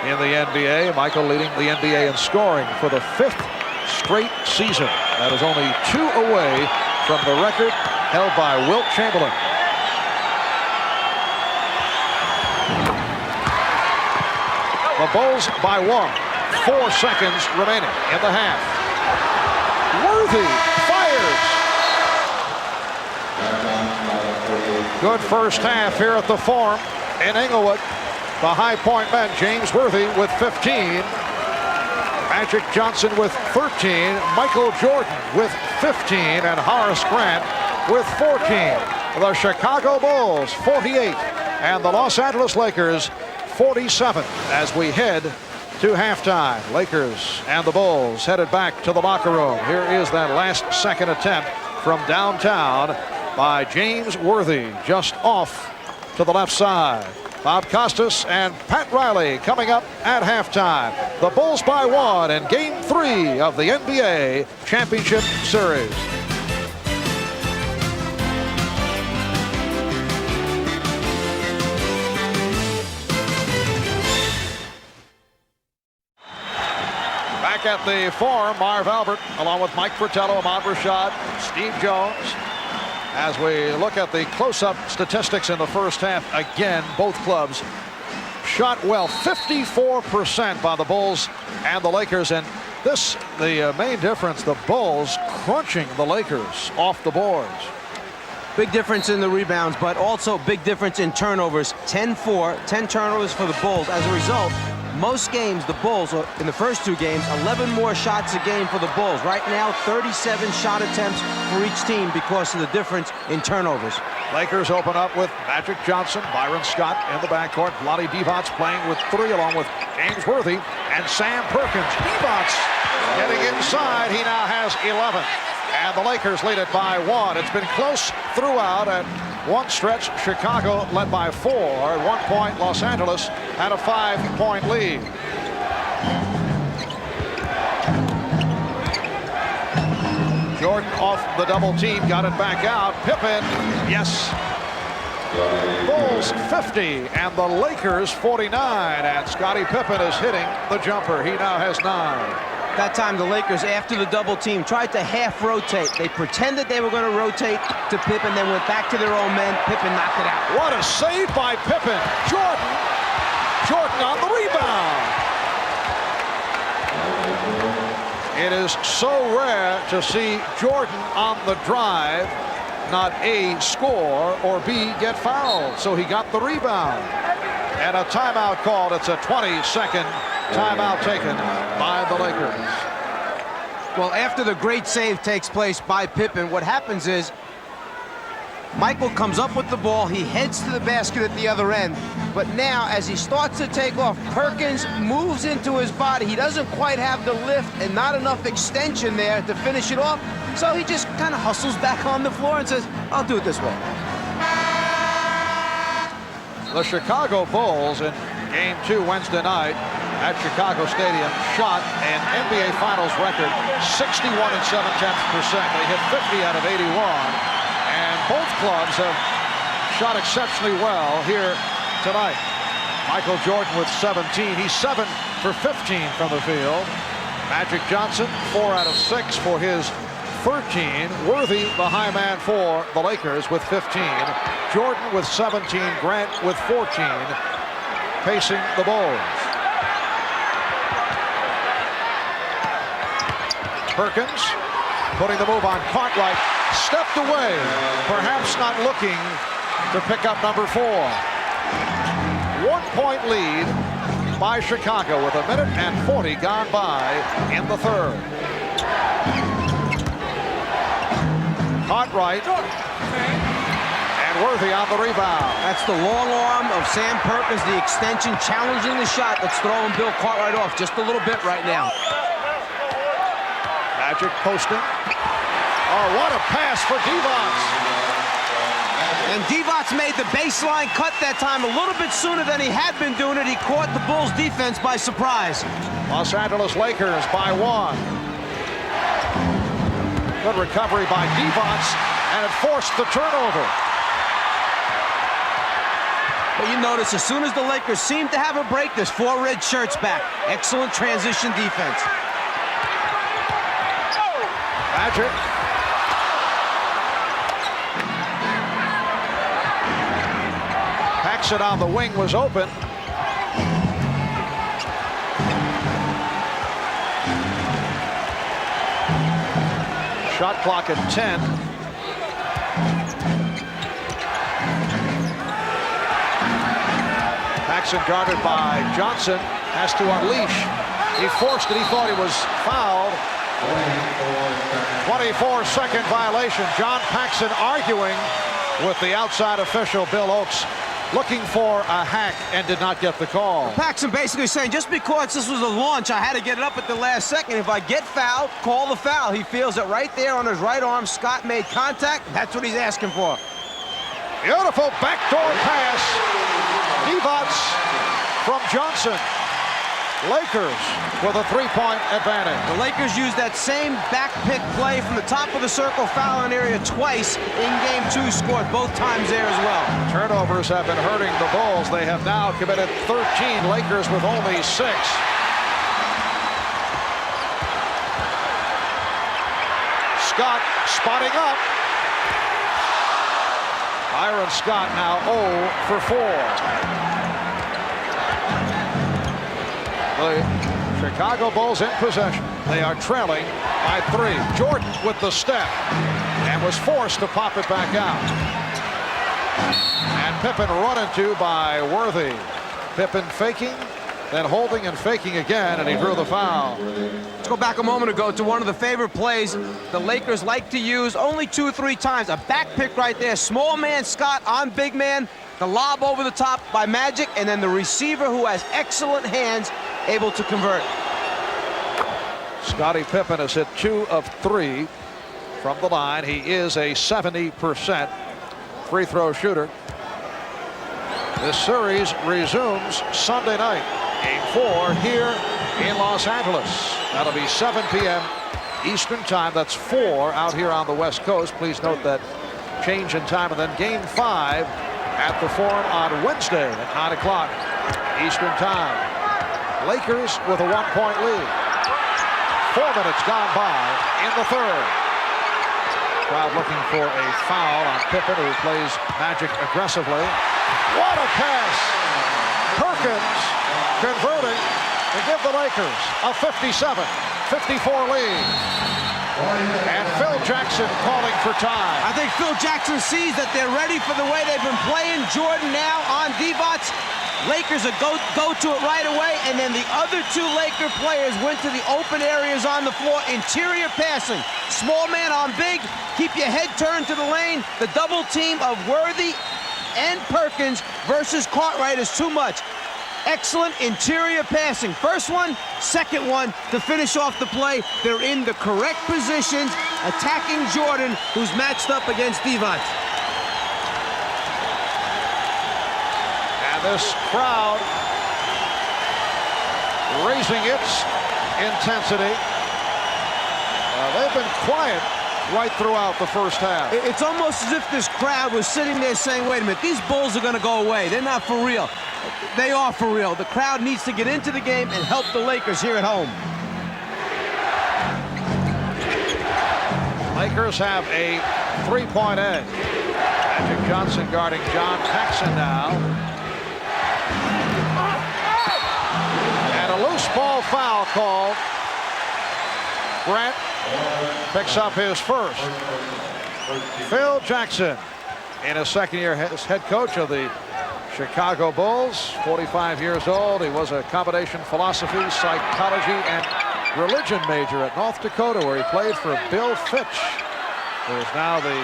in the NBA. Michael leading the NBA in scoring for the 5th straight season. That is only 2 away from the record held by Wilt Chamberlain. The Bulls by 1. 4 seconds remaining in the half. Worthy fires. Good first half here at the Forum in Inglewood. The High Point men, James Worthy with 15. Magic Johnson with 13. Michael Jordan with 15. And Horace Grant with 14. The Chicago Bulls 48. And the Los Angeles Lakers 47 as we head to halftime. Lakers and the Bulls headed back to the locker room. Here is that last second attempt from downtown by James Worthy, just off to the left side. Bob Costas and Pat Riley coming up at halftime. The Bulls by 1 in Game 3 of the NBA Championship Series. Back at the Forum, Marv Albert, along with Mike Fratello, Ahmad Rashad, Steve Jones. As we look at the close-up statistics in the first half, again, both clubs shot well. 54% by the Bulls and the Lakers. And this, the main difference, the Bulls crunching the Lakers off the boards.
Big difference in the rebounds, but also big difference in turnovers. 10-4, 10 turnovers for the Bulls. As a result, most games, the Bulls, in the first 2 games, 11 more shots a game for the Bulls. Right now, 37 shot attempts for each team because of the difference in turnovers.
Lakers open up with Magic Johnson, Byron Scott in the backcourt. Vlade Divac playing with 3 along with James Worthy and Sam Perkins. Divac getting inside. He now has 11. And the Lakers lead it by 1. It's been close throughout. At one stretch, Chicago led by 4. At one point, Los Angeles had a 5-point lead. Jordan off the double team, got it back out. Pippen, yes. Bulls 50 and the Lakers 49. And Scottie Pippen is hitting the jumper. He now has 9.
That time, the Lakers, after the double team, tried to half rotate. They pretended they were going to rotate to Pippen, then went back to their own men. Pippen knocked it out.
What a save by Pippen. Jordan on the rebound. It is so rare to see Jordan on the drive, not A, score, or B, get fouled. So he got the rebound. And a timeout called. It's a 20-second timeout taken by the Lakers.
Well, after the great save takes place by Pippen, what happens is Michael comes up with the ball. He heads to the basket at the other end. But now, as he starts to take off, Perkins moves into his body. He doesn't quite have the lift and not enough extension there to finish it off. So he just kind of hustles back on the floor and says, I'll do it this way.
The Chicago Bulls in Game 2 Wednesday night at Chicago Stadium shot an NBA Finals record 61.7%. They hit 50 out of 81. And both clubs have shot exceptionally well here tonight. Michael Jordan with 17. He's 7 for 15 from the field. Magic Johnson, 4 out of 6 for his 13. Worthy, the high man for the Lakers with 15. Jordan with 17. Grant with 14. Pacing the Bulls. Perkins putting the move on Cartwright. Stepped away, perhaps not looking to pick up number 4. 1-point lead by Chicago with 1:40 gone by in the third. Cartwright and Worthy on the rebound.
That's the long arm of Sam Perkins, the extension, challenging the shot that's throwing Bill Cartwright off just a little bit right now.
Magic posting. Oh, what a pass for Divac.
And Divac made the baseline cut that time a little bit sooner than he had been doing it. He caught the Bulls defense by surprise.
Los Angeles Lakers by 1. Good recovery by Divac, and it forced the turnover.
But you notice as soon as the Lakers seem to have a break, there's 4 red shirts back. Excellent transition defense.
Magic. Paxson on the wing was open. Shot clock at 10. Paxson guarded by Johnson. Has to unleash. He forced it. He thought he was fouled. 24-second violation. John Paxson arguing with the outside official, Bill Oakes, looking for a hack and did not get the call.
Paxson basically saying, just because this was a launch, I had to get it up at the last second. If I get fouled, call the foul. He feels that right there on his right arm, Scott made contact. That's what he's asking for.
Beautiful backdoor pass. Divac from Johnson. Lakers with a 3-point advantage.
The Lakers used that same back pick play from the top of the circle fouling area twice in game 2, scored both times there as well.
Turnovers have been hurting the Bulls. They have now committed 13. Lakers with only 6. Scott spotting up. Byron Scott now 0 for 4. The Chicago Bulls in possession. They are trailing by 3. Jordan with the step and was forced to pop it back out. And Pippen run into by Worthy. Pippen faking, then holding and faking again, and he drew the foul.
Let's go back a moment ago to one of the favorite plays the Lakers like to use only 2 or 3 times. A back pick right there. Small man Scott on big man. The lob over the top by Magic, and then the receiver who has excellent hands able to convert.
Scottie Pippen has hit 2 of 3 from the line. He is a 70% free throw shooter. This series resumes Sunday night. Game 4 here in Los Angeles. That'll be 7 p.m. Eastern time. That's 4 out here on the West Coast. Please note that change in time. And then Game 5 at the Forum on Wednesday at 9 o'clock Eastern time. Lakers with a 1-point lead. 4 minutes gone by in the third. Crowd looking for a foul on Pippen, who plays Magic aggressively. What a pass! Perkins converting to give the Lakers a 57-54 lead. And Phil Jackson calling for time.
I think Phil Jackson sees that they're ready for the way they've been playing. Jordan now on Divac. Lakers go to it right away, and then the other 2 Laker players went to the open areas on the floor. Interior passing. Small man on big. Keep your head turned to the lane. The double team of Worthy and Perkins versus Cartwright is too much. Excellent interior passing. First one, second one to finish off the play. They're in the correct positions, attacking Jordan, who's matched up against Divac.
And this crowd raising its intensity. They've been quiet right throughout the first half.
It's almost as if this crowd was sitting there saying, wait a minute, these Bulls are going to go away. They're not for real. They are for real. The crowd needs to get into the game and help the Lakers here at home.
Lakers have a 3-point edge. Magic Johnson guarding John Paxson now. And a loose ball foul called. Grant picks up his first. Phil Jackson, in his second year as head coach of the Chicago Bulls, 45 years old. He was a combination philosophy, psychology, and religion major at North Dakota, where he played for Bill Fitch, who is now the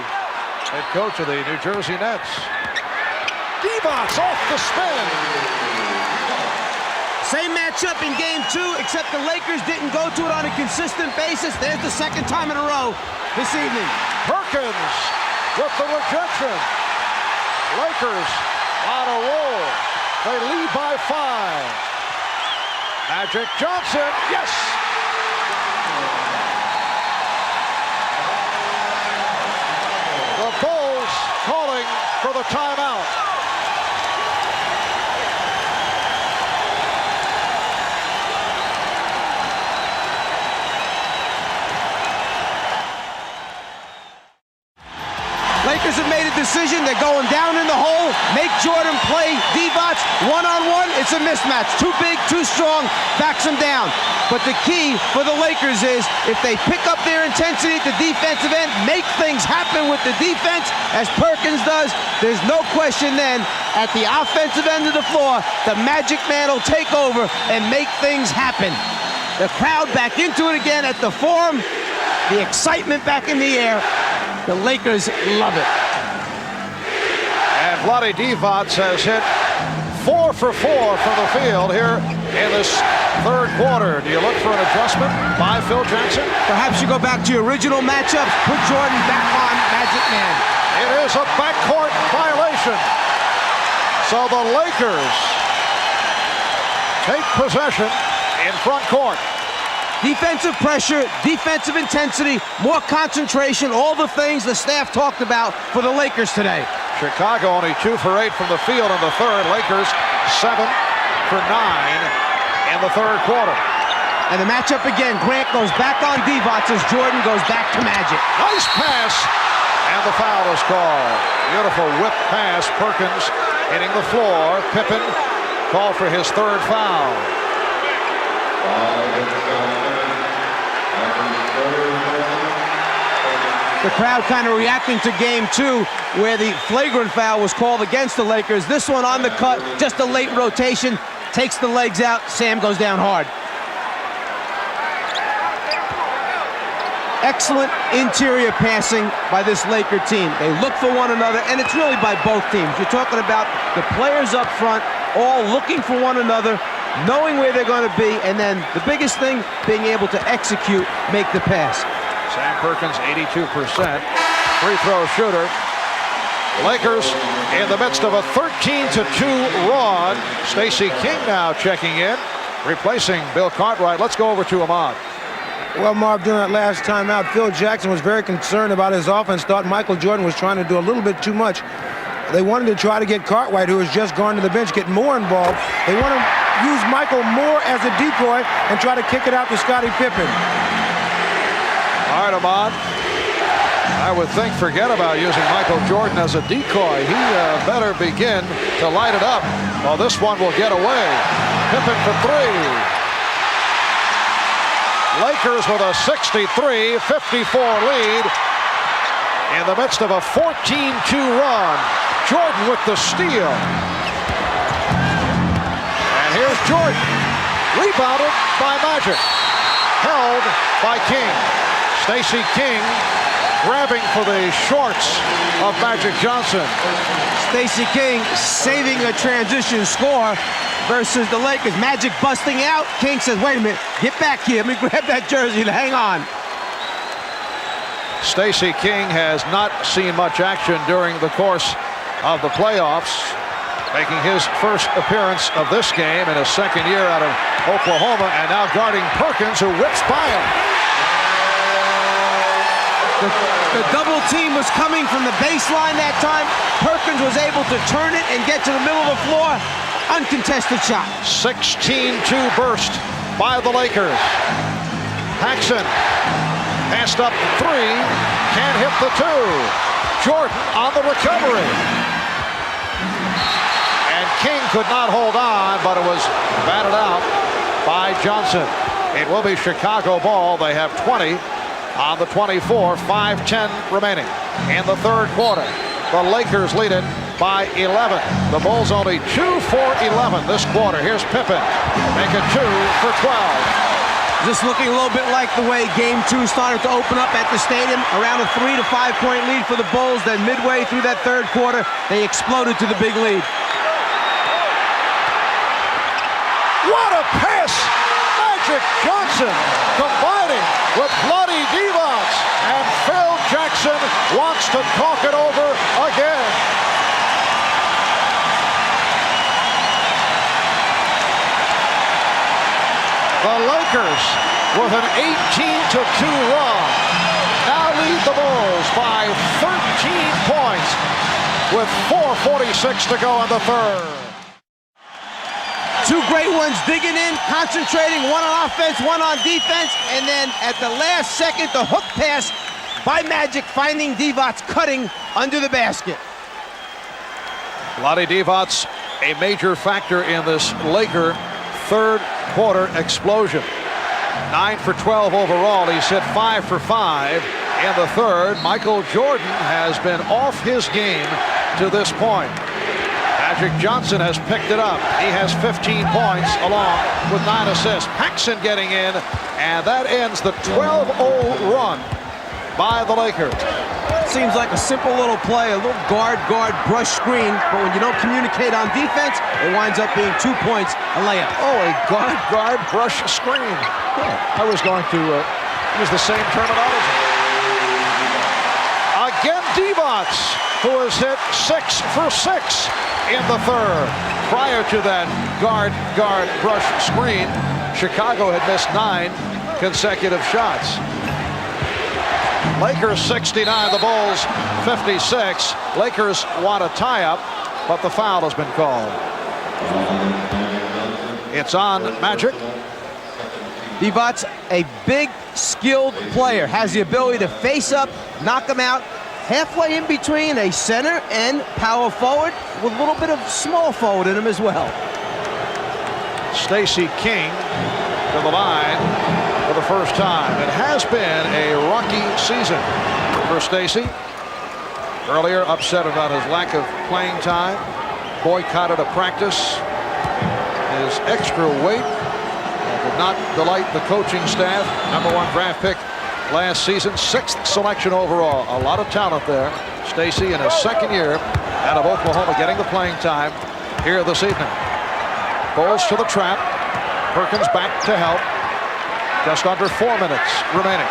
head coach of the New Jersey Nets. Divac off the spin.
Same matchup in game 2, except the Lakers didn't go to it on a consistent basis. There's the second time in a row this evening.
Perkins with the rejection. Lakers on a roll. They lead by 5. Magic Johnson, yes! The Bulls calling for the timeout.
Lakers have made a decision. They're going down in the hole. Make Jordan play Divac one-on-one. It's a mismatch. Too big, too strong. Backs him down. But the key for the Lakers is if they pick up their intensity at the defensive end, make things happen with the defense, as Perkins does, there's no question then at the offensive end of the floor, the Magic Man will take over and make things happen. The crowd back into it again at the Forum. The excitement back in the air. The Lakers love it.
And Vlade Divac has hit 4 for 4 from the field here in this third quarter. Do you look for an adjustment by Phil Jackson?
Perhaps you go back to your original matchups, put Jordan back on Magic Man.
It is a backcourt violation. So the Lakers take possession in front court.
Defensive pressure, defensive intensity, more concentration, all the things the staff talked about for the Lakers today.
Chicago only 2 for 8 from the field in the third. Lakers 7 for 9 in the third quarter.
And the matchup again, Grant goes back on Divac as Jordan goes back to Magic.
Nice pass, and the foul is called. Beautiful whip pass. Perkins hitting the floor. Pippen called for his third foul.
The crowd kind of reacting to game 2, where the flagrant foul was called against the Lakers. This one on the cut, just a late rotation, takes the legs out. Sam goes down hard. Excellent interior passing by this Laker team. They look for one another, and it's really by both teams. You're talking about the players up front, all looking for one another, knowing where they're going to be, and then the biggest thing, being able to execute, make the pass.
Sam Perkins, 82% free throw shooter. Lakers in the midst of a 13-2 run. Stacey King now checking in, replacing Bill Cartwright. Let's go over to Ahmad.
Well, Marv, during that last timeout, Phil Jackson was very concerned about his offense, thought Michael Jordan was trying to do a little bit too much. They wanted to try to get Cartwright, who has just gone to the bench, get more involved. They want to use Michael more as a decoy and try to kick it out to Scottie Pippen.
All right, Ahmad. I would think forget about using Michael Jordan as a decoy. He better begin to light it up. Well, this one will get away. Pippen for 3. Lakers with a 63-54 lead in the midst of a 14-2 run. Jordan with the steal. And here's Jordan. Rebounded by Magic. Held by King. Stacey King grabbing for the shorts of Magic Johnson.
Stacey King saving a transition score versus the Lakers. Magic busting out. King says, wait a minute, get back here. Let me grab that jersey and hang on.
Stacey King has not seen much action during the course of the playoffs, making his first appearance of this game in his second year out of Oklahoma, and now guarding Perkins, who whips by him.
The double team was coming from the baseline that time. Perkins was able to turn it and get to the middle of the floor. Uncontested shot.
16-2 burst by the Lakers. Paxson passed up 3, can't hit the 2. Jordan on the recovery. And King could not hold on, but it was batted out by Johnson. It will be Chicago ball. They have 20 on the 24, 5:10 remaining in the third quarter. The Lakers lead it by 11. The Bulls only 2 for 11 this quarter. Here's Pippen. Make it 2 for 12.
Just looking a little bit like the way Game 2 started to open up at the stadium. Around a 3 to 5 point lead for the Bulls. Then midway through that third quarter, they exploded to the big lead.
What a pass! Magic Johnson combining with Bloody Divac, and Phil Jackson wants to talk it over again. The Lakers with an 18-2 run now lead the Bulls by 13 points with 4:46 to go in the third.
Two great ones digging in, concentrating, one on offense, one on defense, and then at the last second, the hook pass by Magic, finding Divac cutting under the basket.
Vlade Divac, a major factor in this Laker third quarter explosion. 9 for 12 overall. He's hit 5 for 5 in the third. Michael Jordan has been off his game to this point. Magic Johnson has picked it up. He has 15 points along with 9 assists. Paxson getting in, and that ends the 12-0 run by the Lakers.
Seems like a simple little play, a little guard brush screen, but when you don't communicate on defense, it winds up being 2 points, a layup.
Oh, a guard brush screen. Yeah, I was going to use the same terminology. Again, Divac, who has hit 6 for 6 in the third. Prior to that guard brush screen, Chicago had missed 9 consecutive shots. Lakers 69, the Bulls 56. Lakers want a tie-up, but the foul has been called. It's on Magic.
Divac, a big, skilled player, has the ability to face up, knock him out, halfway in between a center and power forward with a little bit of small forward in him as well.
Stacey King to the line for the first time. It has been a rocky season for Stacey. Earlier, upset about his lack of playing time. Boycotted a practice. His extra weight did not delight the coaching staff. #1 draft pick last season, 6th selection overall. A lot of talent there. Stacey in his second year out of Oklahoma getting the playing time here this evening. Bulls to the trap. Perkins back to help. Just under 4 minutes remaining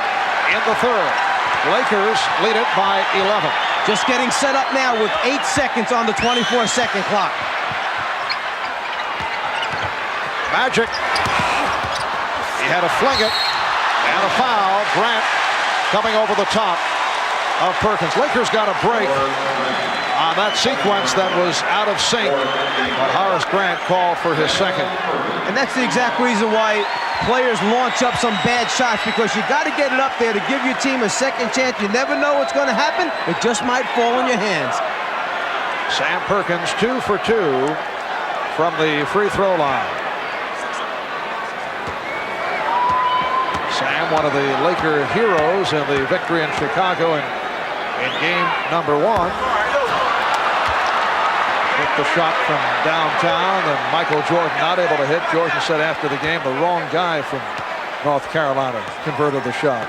in the third. Lakers lead it by 11.
Just getting set up now with 8 seconds on the 24-second clock.
Magic. He had to fling it. And a foul. Grant coming over the top of Perkins. Lakers got a break on that sequence that was out of sync. But Horace Grant called for his second.
And that's the exact reason why players launch up some bad shots, because you got to get it up there to give your team a second chance. You never know what's going to happen. It just might fall in your hands.
Sam Perkins 2 for 2 from the free throw line. Sam, one of the Laker heroes in the victory in Chicago in game #1. Hit the shot from downtown, and Michael Jordan not able to hit. Jordan said after the game the wrong guy from North Carolina converted the shot.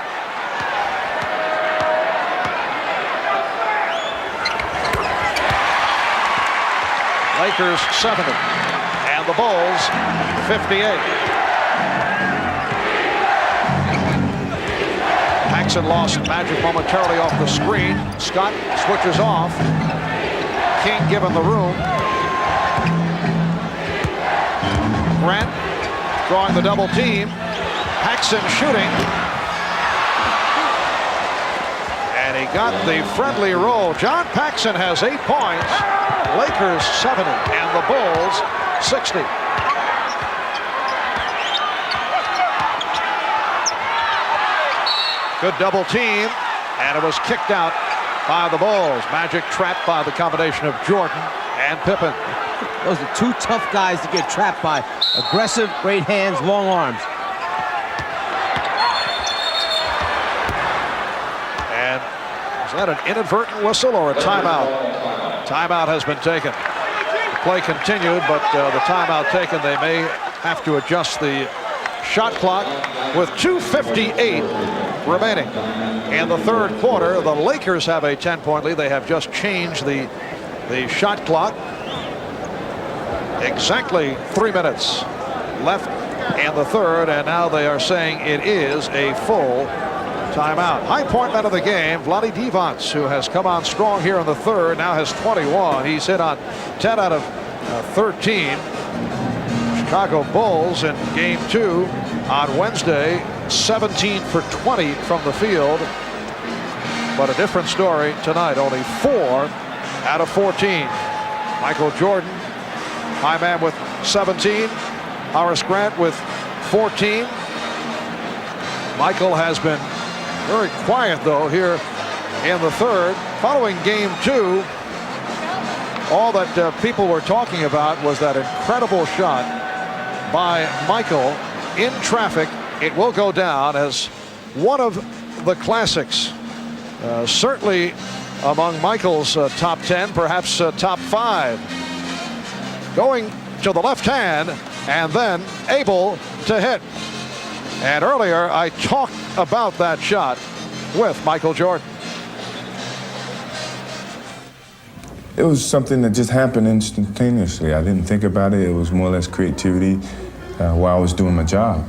Lakers 70 and the Bulls 58. Paxson lost Magic momentarily off the screen. Scott switches off. King given the room. Grant drawing the double team. Paxson shooting. And he got the friendly roll. John Paxson has 8 points. Lakers 70 and the Bulls 60. Good double team, and it was kicked out by the Bulls. Magic trapped by the combination of Jordan and Pippen.
Those are two tough guys to get trapped by. Aggressive, great hands, long arms.
And is that an inadvertent whistle or a timeout? Timeout has been taken. The play continued, but the timeout taken. They may have to adjust the shot clock with 2:58 remaining in the third quarter. The Lakers have a 10-point lead. They have just changed the shot clock. Exactly 3 minutes left in the third, and now they are saying it is a full timeout. High point man of the game, Vlade Divac, who has come on strong here in the third, now has 21. He's hit on 10 out of 13. Chicago Bulls in game 2 on Wednesday, 17 for 20 from the field. But a different story tonight, only 4 out of 14. Michael Jordan, high man with 17. Horace Grant with 14. Michael has been very quiet, though, here in the third. Following game 2, all that people were talking about was that incredible shot by Michael in traffic. It will go down as one of the classics. Certainly among Michael's top 10, perhaps top 5. Going to the left hand and then able to hit. And earlier I talked about that shot with Michael Jordan.
It was something that just happened instantaneously. I didn't think about it. It was more or less creativity while I was doing my job.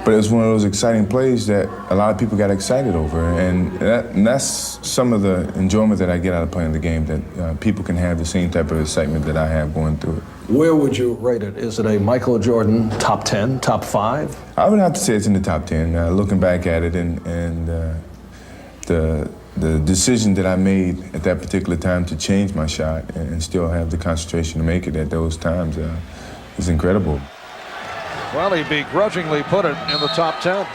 But it was one of those exciting plays that a lot of people got excited over. And that's some of the enjoyment that I get out of playing the game, that people can have the same type of excitement that I have going through it.
Where would you rate it? Is it a Michael Jordan top 10, top 5?
I would have to say it's in the top 10. Looking back at it and the decision that I made at that particular time to change my shot and still have the concentration to make it at those times is incredible.
Well, he begrudgingly put it in the top 10.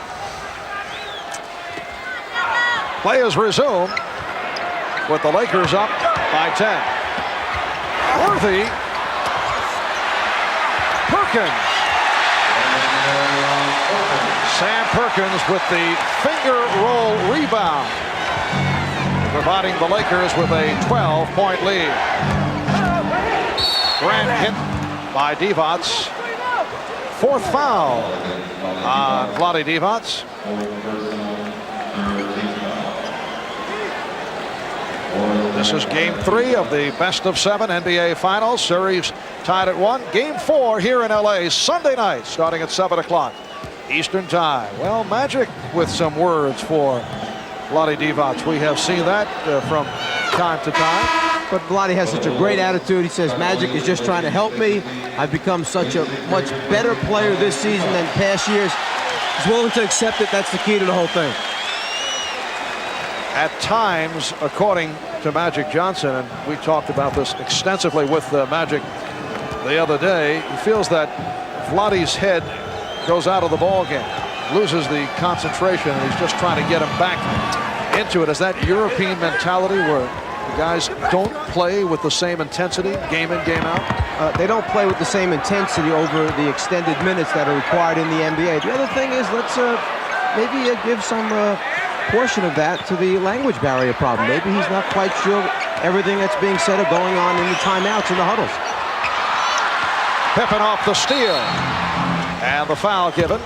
Play is resumed with the Lakers up by 10. Worthy. Perkins. Sam Perkins with the finger roll rebound, providing the Lakers with a 12-point lead. Grant hit by Divac. 4th foul on Vlade Divac. This is game 3 of the best-of-7 NBA Finals. Series tied at 1. Game 4 here in LA Sunday night, starting at 7 o'clock Eastern Time. Well, Magic with some words for Vlade Divac. We have seen that from time to time.
But Vlade has such a great attitude. He says, Magic is just trying to help me. I've become such a much better player this season than past years. He's willing to accept it. That's the key to the whole thing.
At times, according to Magic Johnson, and we talked about this extensively with Magic the other day, he feels that Vlade's head goes out of the ball game, loses the concentration, and he's just trying to get him back into it. Is that European mentality where the guys don't play with the same intensity game in, game out?
They don't play with the same intensity over the extended minutes that are required in the NBA. The other thing is, let's maybe give some portion of that to the language barrier problem. Maybe he's not quite sure everything that's being said or going on in the timeouts and the huddles.
Pippen off the steal. And the foul given.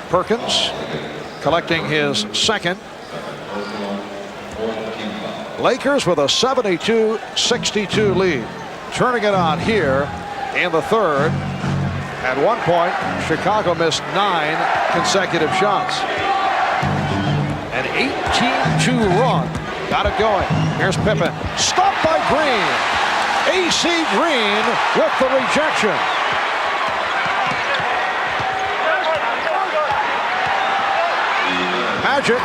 Perkins collecting his second. Lakers with a 72-62 lead. Turning it on here in the third. At one point, Chicago missed 9 consecutive shots. An 18-2 run got it going. Here's Pippen. Stopped by Green. A.C. Green with the rejection. Magic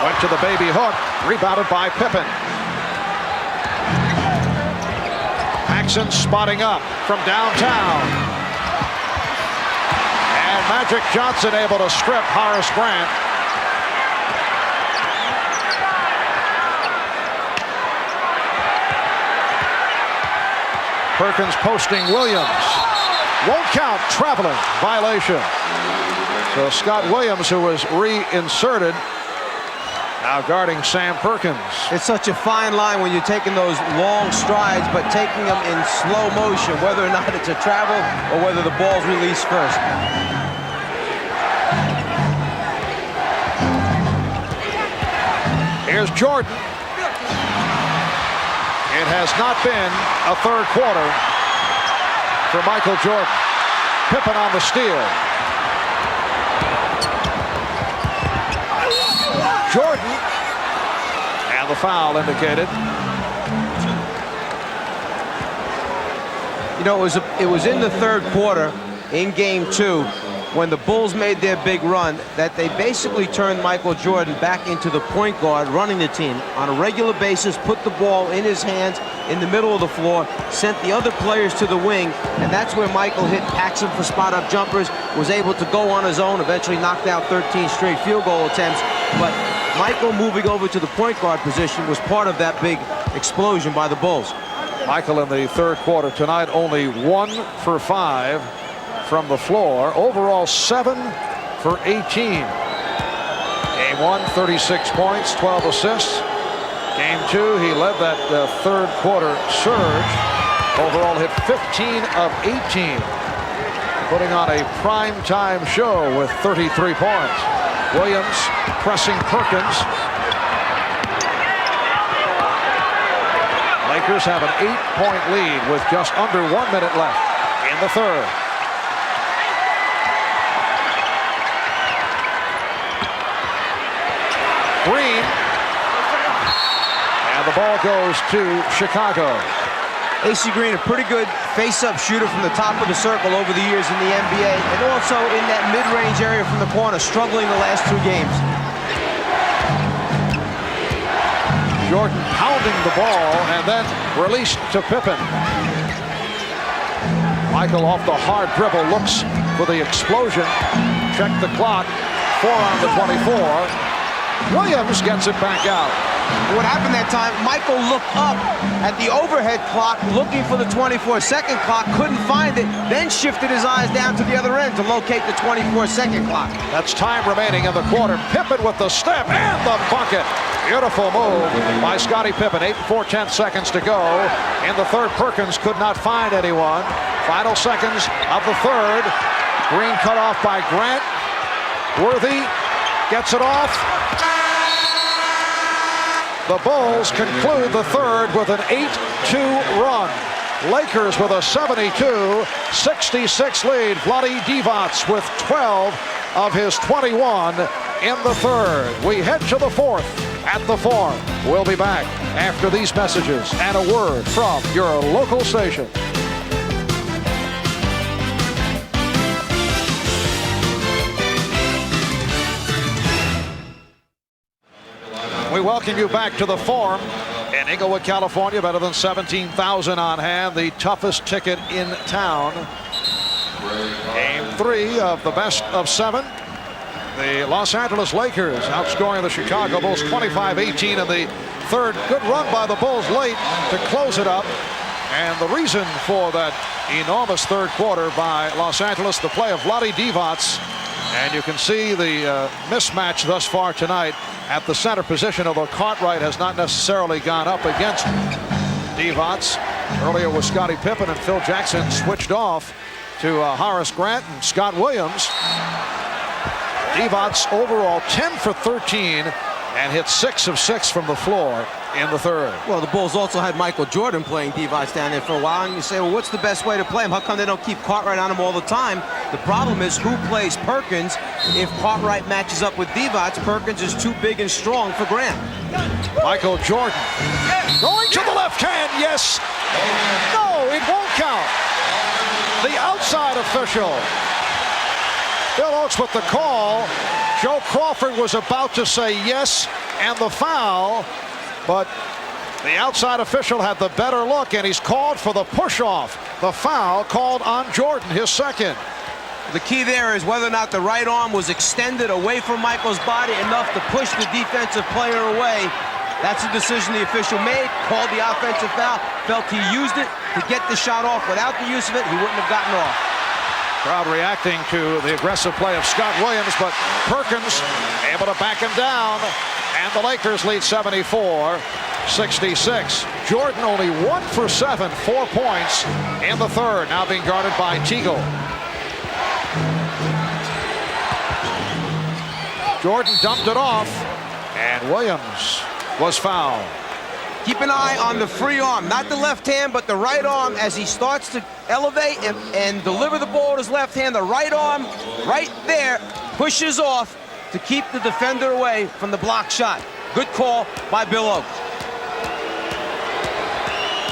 Went to the baby hook, rebounded by Pippen. Paxson spotting up from downtown. And Magic Johnson able to strip Horace Grant. Perkins posting Williams. Won't count, traveling violation. So Scott Williams, who was reinserted, now guarding Sam Perkins.
It's such a fine line when you're taking those long strides, but taking them in slow motion, whether or not it's a travel or whether the ball's released first.
Here's Jordan. It has not been a third quarter for Michael Jordan. Pippen on the steal. Jordan, and the foul indicated.
You know, it was in the third quarter in game 2 when the Bulls made their big run that they basically turned Michael Jordan back into the point guard running the team on a regular basis, put the ball in his hands in the middle of the floor, sent the other players to the wing, and that's where Michael hit Paxson for spot-up jumpers, was able to go on his own, eventually knocked out 13 straight field goal attempts. But Michael moving over to the point guard position was part of that big explosion by the Bulls.
Michael in the third quarter tonight only 1 for 5 from the floor. Overall 7 for 18. Game 1, 36 points, 12 assists. Game 2, he led that third quarter surge. Overall hit 15 of 18. Putting on a prime-time show with 33 points. Williams pressing Perkins. Lakers have an 8-point lead with just under 1 minute left in the third. Green. And the ball goes to Chicago.
AC Green, a pretty good face-up shooter from the top of the circle over the years in the NBA, and also in that mid-range area from the corner, struggling the last 2 games.
Jordan pounding the ball and then released to Pippen. Michael off the hard dribble looks for the explosion. Check the clock. 4 on the 24. Williams gets it back out.
What happened that time, Michael looked up at the overhead clock looking for the 24-second clock, couldn't find it, then shifted his eyes down to the other end to locate the 24-second clock.
That's time remaining in the quarter. Pippen with the step and the bucket. Beautiful move by Scottie Pippen. 8 4/10 seconds to go. In the third, Perkins could not find anyone. Final seconds of the third. Green cut off by Grant. Worthy gets it off. The Bulls conclude the third with an 8-2 run. Lakers with a 72-66 lead. Vlade Divac with 12 of his 21 in the third. We head to the fourth at the Forum. We'll be back after these messages and a word from your local station. We welcome you back to the Forum in Inglewood, California. Better than 17,000 on hand. The toughest ticket in town. Game 3 of the best of 7. The Los Angeles Lakers outscoring the Chicago Bulls 25-18 in the third. Good run by the Bulls late to close it up. And the reason for that enormous third quarter by Los Angeles, the play of Vlade Divac. And you can see the mismatch thus far tonight at the center position, although Cartwright has not necessarily gone up against Divac. Earlier was Scottie Pippen, and Phil Jackson switched off to Horace Grant and Scott Williams. Divac overall 10 for 13 and hit 6 of 6 from the floor in the third.
Well, the Bulls also had Michael Jordan playing Divac down there for a while, and you say, well, what's the best way to play him? How come they don't keep Cartwright on him all the time? The problem is who plays Perkins. If Cartwright matches up with Divac, Perkins is too big and strong for Grant.
Michael Jordan going to the left hand. Yes. No, it won't count. The outside official. Bill Oates with the call. Joe Crawford was about to say yes and the foul, but the outside official had the better look, and he's called for the push-off. The foul called on Jordan, his second.
The key there is whether or not the right arm was extended away from Michael's body enough to push the defensive player away. That's a decision the official made, called the offensive foul, felt he used it to get the shot off. Without the use of it, he wouldn't have gotten off.
Crowd reacting to the aggressive play of Scott Williams, but Perkins able to back him down, and the Lakers lead 74-66. Jordan only 1 for 7, 4 points in the third, now being guarded by Teagle. Jordan dumped it off, and Williams was fouled.
Keep an eye on the free arm, not the left hand, but the right arm as he starts to elevate and deliver the ball with his left hand. The right arm, right there, pushes off to keep the defender away from the block shot. Good call by Bill Oakes.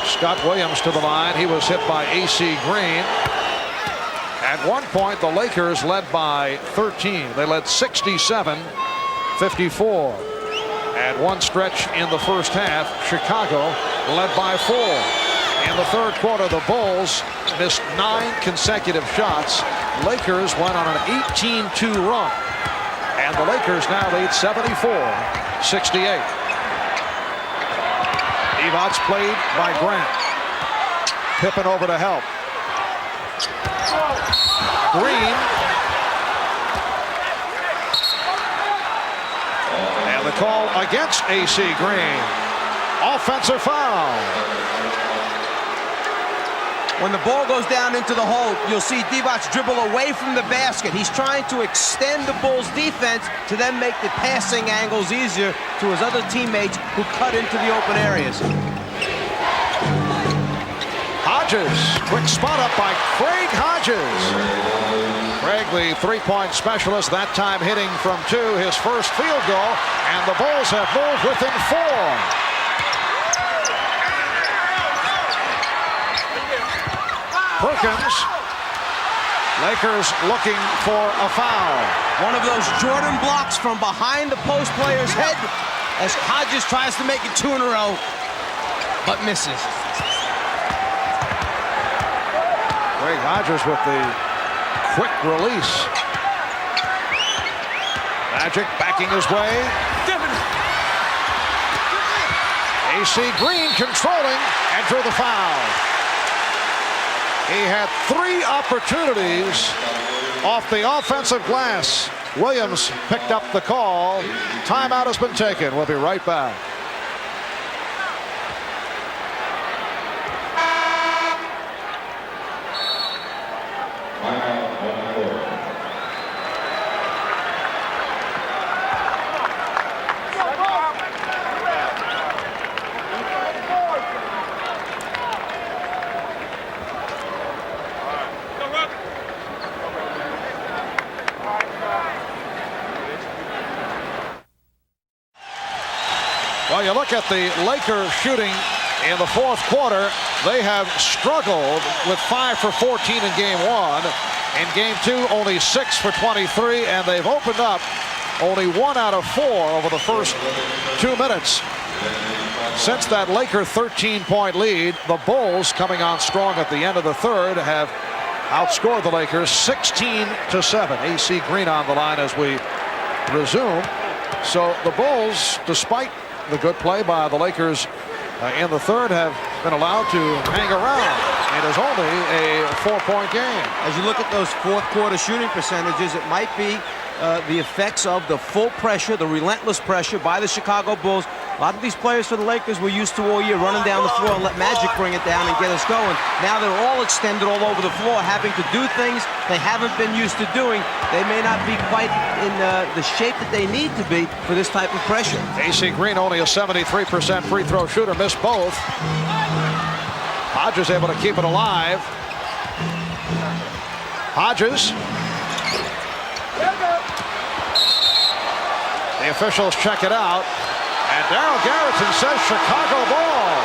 Scott Williams to the line. He was hit by A.C. Green. At one point, the Lakers led by 13. They led 67-54. At one stretch in the first half, Chicago led by 4. In the third quarter, the Bulls missed 9 consecutive shots. Lakers went on an 18-2 run. And the Lakers now lead 74-68. Evots played by Grant. Pippen over to help. Green. And the call against A.C. Green. Offensive foul.
When the ball goes down into the hole, you'll see Divac dribble away from the basket. He's trying to extend the Bulls' defense to then make the passing angles easier to his other teammates who cut into the open areas.
Hodges, quick spot up by Craig Hodges. Craig, the three-point specialist, that time hitting from 2, his first field goal, and the Bulls have moved within 4. Perkins. Lakers looking for a foul.
One of those Jordan blocks from behind the post player's head as Hodges tries to make it 2 in a row, but misses.
Craig Hodges with the quick release. Magic backing his way. A.C. Green controlling and drew the foul. He had 3 opportunities off the offensive glass. Williams picked up the call. Timeout has been taken. We'll be right back. Well, you look at the Lakers shooting in the fourth quarter. They have struggled with 5 for 14 in game 1. In game 2, only 6 for 23, and they've opened up only 1 out of 4 over the first 2 minutes. Since that Laker 13-point lead, the Bulls, coming on strong at the end of the third, have outscored the Lakers 16-7. A.C. Green on the line as we resume. So the Bulls, despite the good play by the Lakers in the third, have been allowed to hang around. It is only a 4-point game.
As you look at those fourth quarter shooting percentages, it might be the effects of the full pressure, the relentless pressure by the Chicago Bulls. A lot of these players for the Lakers were used to all year running down the floor and let Magic bring it down and get us going. Now they're all extended all over the floor, having to do things they haven't been used to doing. They may not be quite in the shape that they need to be for this type of pressure.
A.C. Green, only a 73% free throw shooter, missed both. Hodges able to keep it alive. Hodges. The officials check it out. And Darryl Garrison says Chicago ball.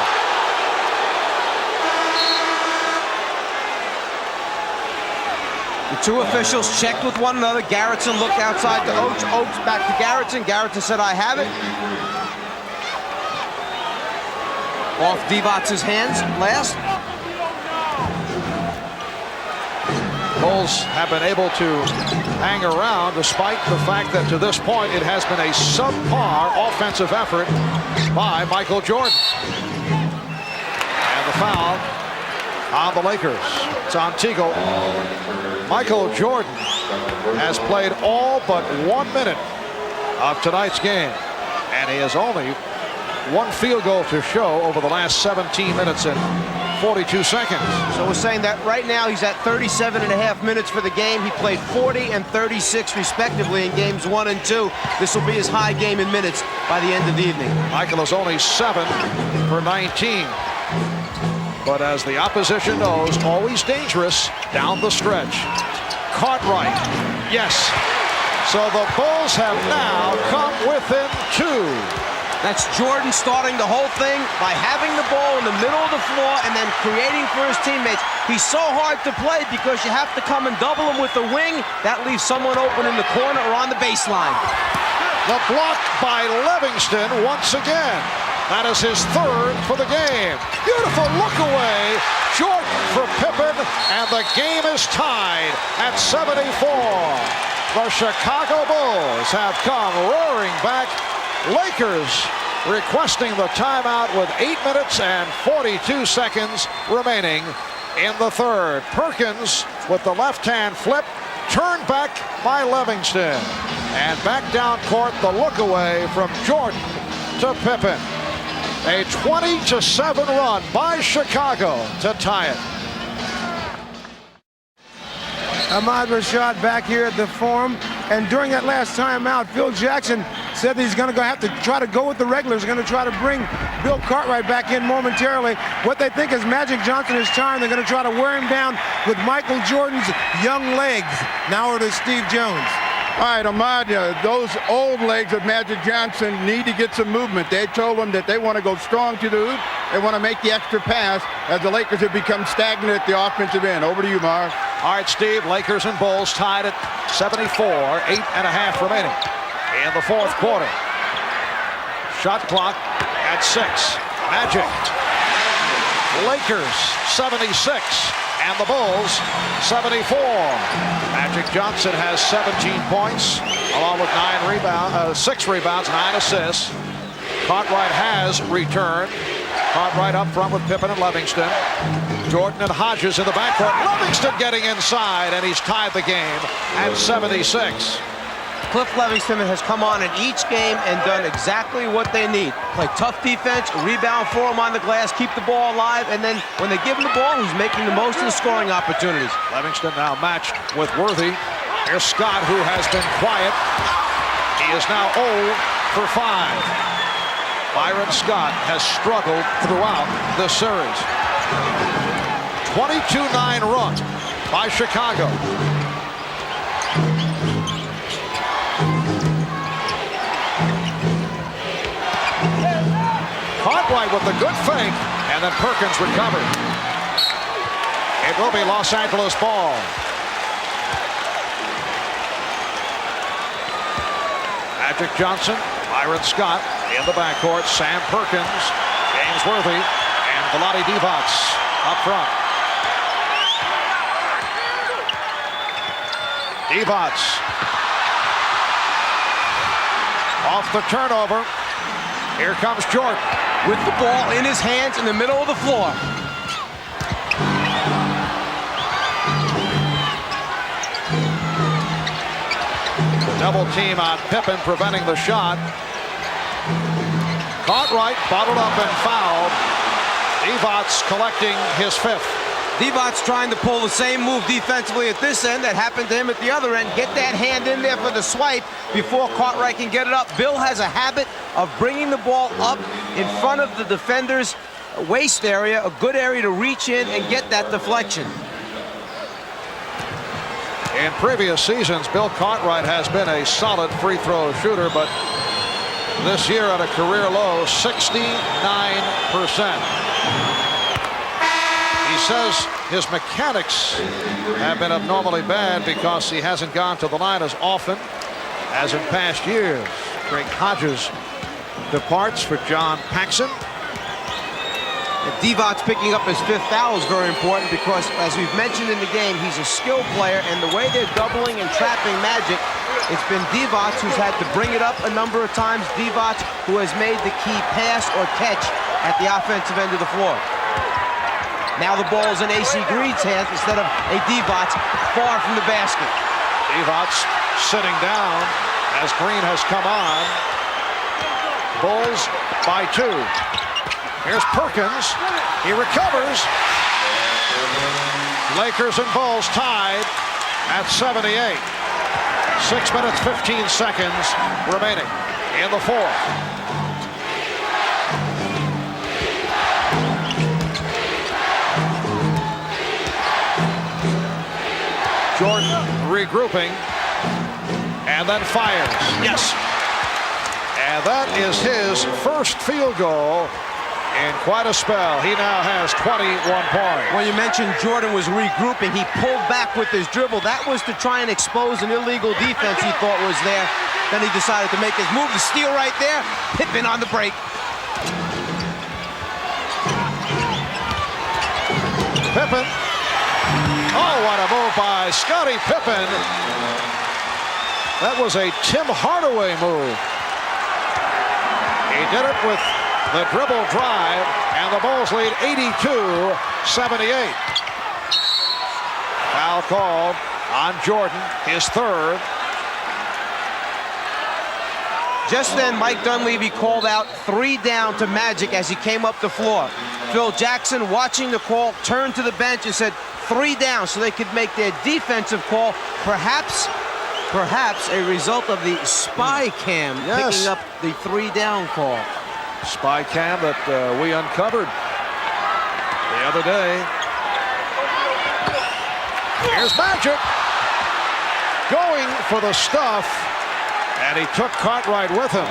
The two officials checked with one another. Garretson looked outside to Oates. Oates back to Garretson. Garretson said, I have it. Off Divac' hands last.
Bulls have been able to hang around despite the fact that to this point it has been a subpar offensive effort by Michael Jordan. And the foul on the Lakers. It's on Teagle. Michael Jordan has played all but 1 minute of tonight's game, and he has only one field goal to show over the last 17 minutes and 42 seconds.
So we're saying that right now he's at 37.5 minutes for the game. He played 40 and 36 respectively in games 1 and 2. This will be his high game in minutes by the end of the evening.
Michael is only 7 for 19. But as the opposition knows, always dangerous down the stretch. Cartwright, yes. So the Bulls have now come within 2.
That's Jordan starting the whole thing by having the ball in the middle of the floor and then creating for his teammates. He's so hard to play because you have to come and double him with the wing. That leaves someone open in the corner or on the baseline.
The block by Livingston once again. That is his 3rd for the game. Beautiful look away. Jordan for Pippen, and the game is tied at 74. The Chicago Bulls have come roaring back. Lakers requesting the timeout with 8 minutes and 42 seconds remaining in the 3rd. Perkins with the left-hand flip, turned back by Livingston. And back down court, the look away from Jordan to Pippen. A 20-7 run by Chicago to tie it.
Ahmad Rashad back here at the Forum, and during that last timeout, Phil Jackson said that he's going to have to try to go with the regulars, going to try to bring Bill Cartwright back in momentarily. What they think is Magic Johnson is tired. They're going to try to wear him down with Michael Jordan's young legs. Now it is Steve Jones.
All right, Ahmad, those old legs of Magic Johnson need to get some movement. They told him that they want to go strong to the hoop. They want to make the extra pass as the Lakers have become stagnant at the offensive end. Over to you, Marv.
All right, Steve, Lakers and Bulls tied at 74, 8.5 remaining in the 4th quarter. Shot clock at 6. Magic. Lakers 76 and the Bulls 74. Magic Johnson has 17 points along with 6 rebounds, 9 assists. Cartwright has returned. Cartwright up front with Pippen and Livingston. Jordan and Hodges in the backcourt. Livingston getting inside, and he's tied the game at 76.
Cliff Livingston has come on in each game and done exactly what they need. Play tough defense, rebound for him on the glass, keep the ball alive, and then when they give him the ball, he's making the most of the scoring opportunities.
Livingston now matched with Worthy. Here's Scott, who has been quiet. He is now 0 for 5. Byron Scott has struggled throughout this series. 22-9 run by Chicago. Cartwright with the good fake, and then Perkins recovered. It will be Los Angeles ball. Magic Johnson, Byron Scott in the backcourt, Sam Perkins, James Worthy, and Vlade Divac up front. Divac off the turnover. Here comes Jordan
with the ball in his hands in the middle of the floor.
Double team on Pippen, preventing the shot. Cartwright bottled up and fouled. Divac collecting his 5th.
Divac's trying to pull the same move defensively at this end that happened to him at the other end. Get that hand in there for the swipe before Cartwright can get it up. Bill has a habit of bringing the ball up in front of the defender's waist area, a good area to reach in and get that deflection.
In previous seasons, Bill Cartwright has been a solid free throw shooter, but this year at a career low, 69%. He says his mechanics have been abnormally bad because he hasn't gone to the line as often as in past years. Greg Hodges departs for John Paxson.
Divac's picking up his 5th foul is very important because, as we've mentioned in the game, he's a skill player, and the way they're doubling and trapping Magic, it's been Divac who's had to bring it up a number of times. Divac who has made the key pass or catch at the offensive end of the floor. Now the ball's in AC Green's hands instead of a Divac far from the basket.
Divac sitting down as Green has come on. Bulls by 2. Here's Perkins. He recovers. Lakers and Bulls tied at 78. 6 minutes, 15 seconds remaining in the fourth. Jordan regrouping and then fires. Yes. And that is his first field goal in quite a spell. He now has 21 points.
When you mentioned Jordan was regrouping, he pulled back with his dribble. That was to try and expose an illegal defense he thought was there. Then he decided to make his move. The steal right there. Pippen on the break.
Pippen. Oh, what a move by Scottie Pippen. That was a Tim Hardaway move. He did it with the dribble drive, and the Bulls lead 82-78. Foul called on Jordan, his 3rd.
Just then, Mike Dunleavy called out 3 down to Magic as he came up the floor. Phil Jackson, watching the call, turned to the bench and said 3 down so they could make their defensive call. Perhaps a result of the spy cam picking up the 3 down call.
Spy cam that we uncovered the other day. Here's Magic going for the stuff, and he took Cartwright with him.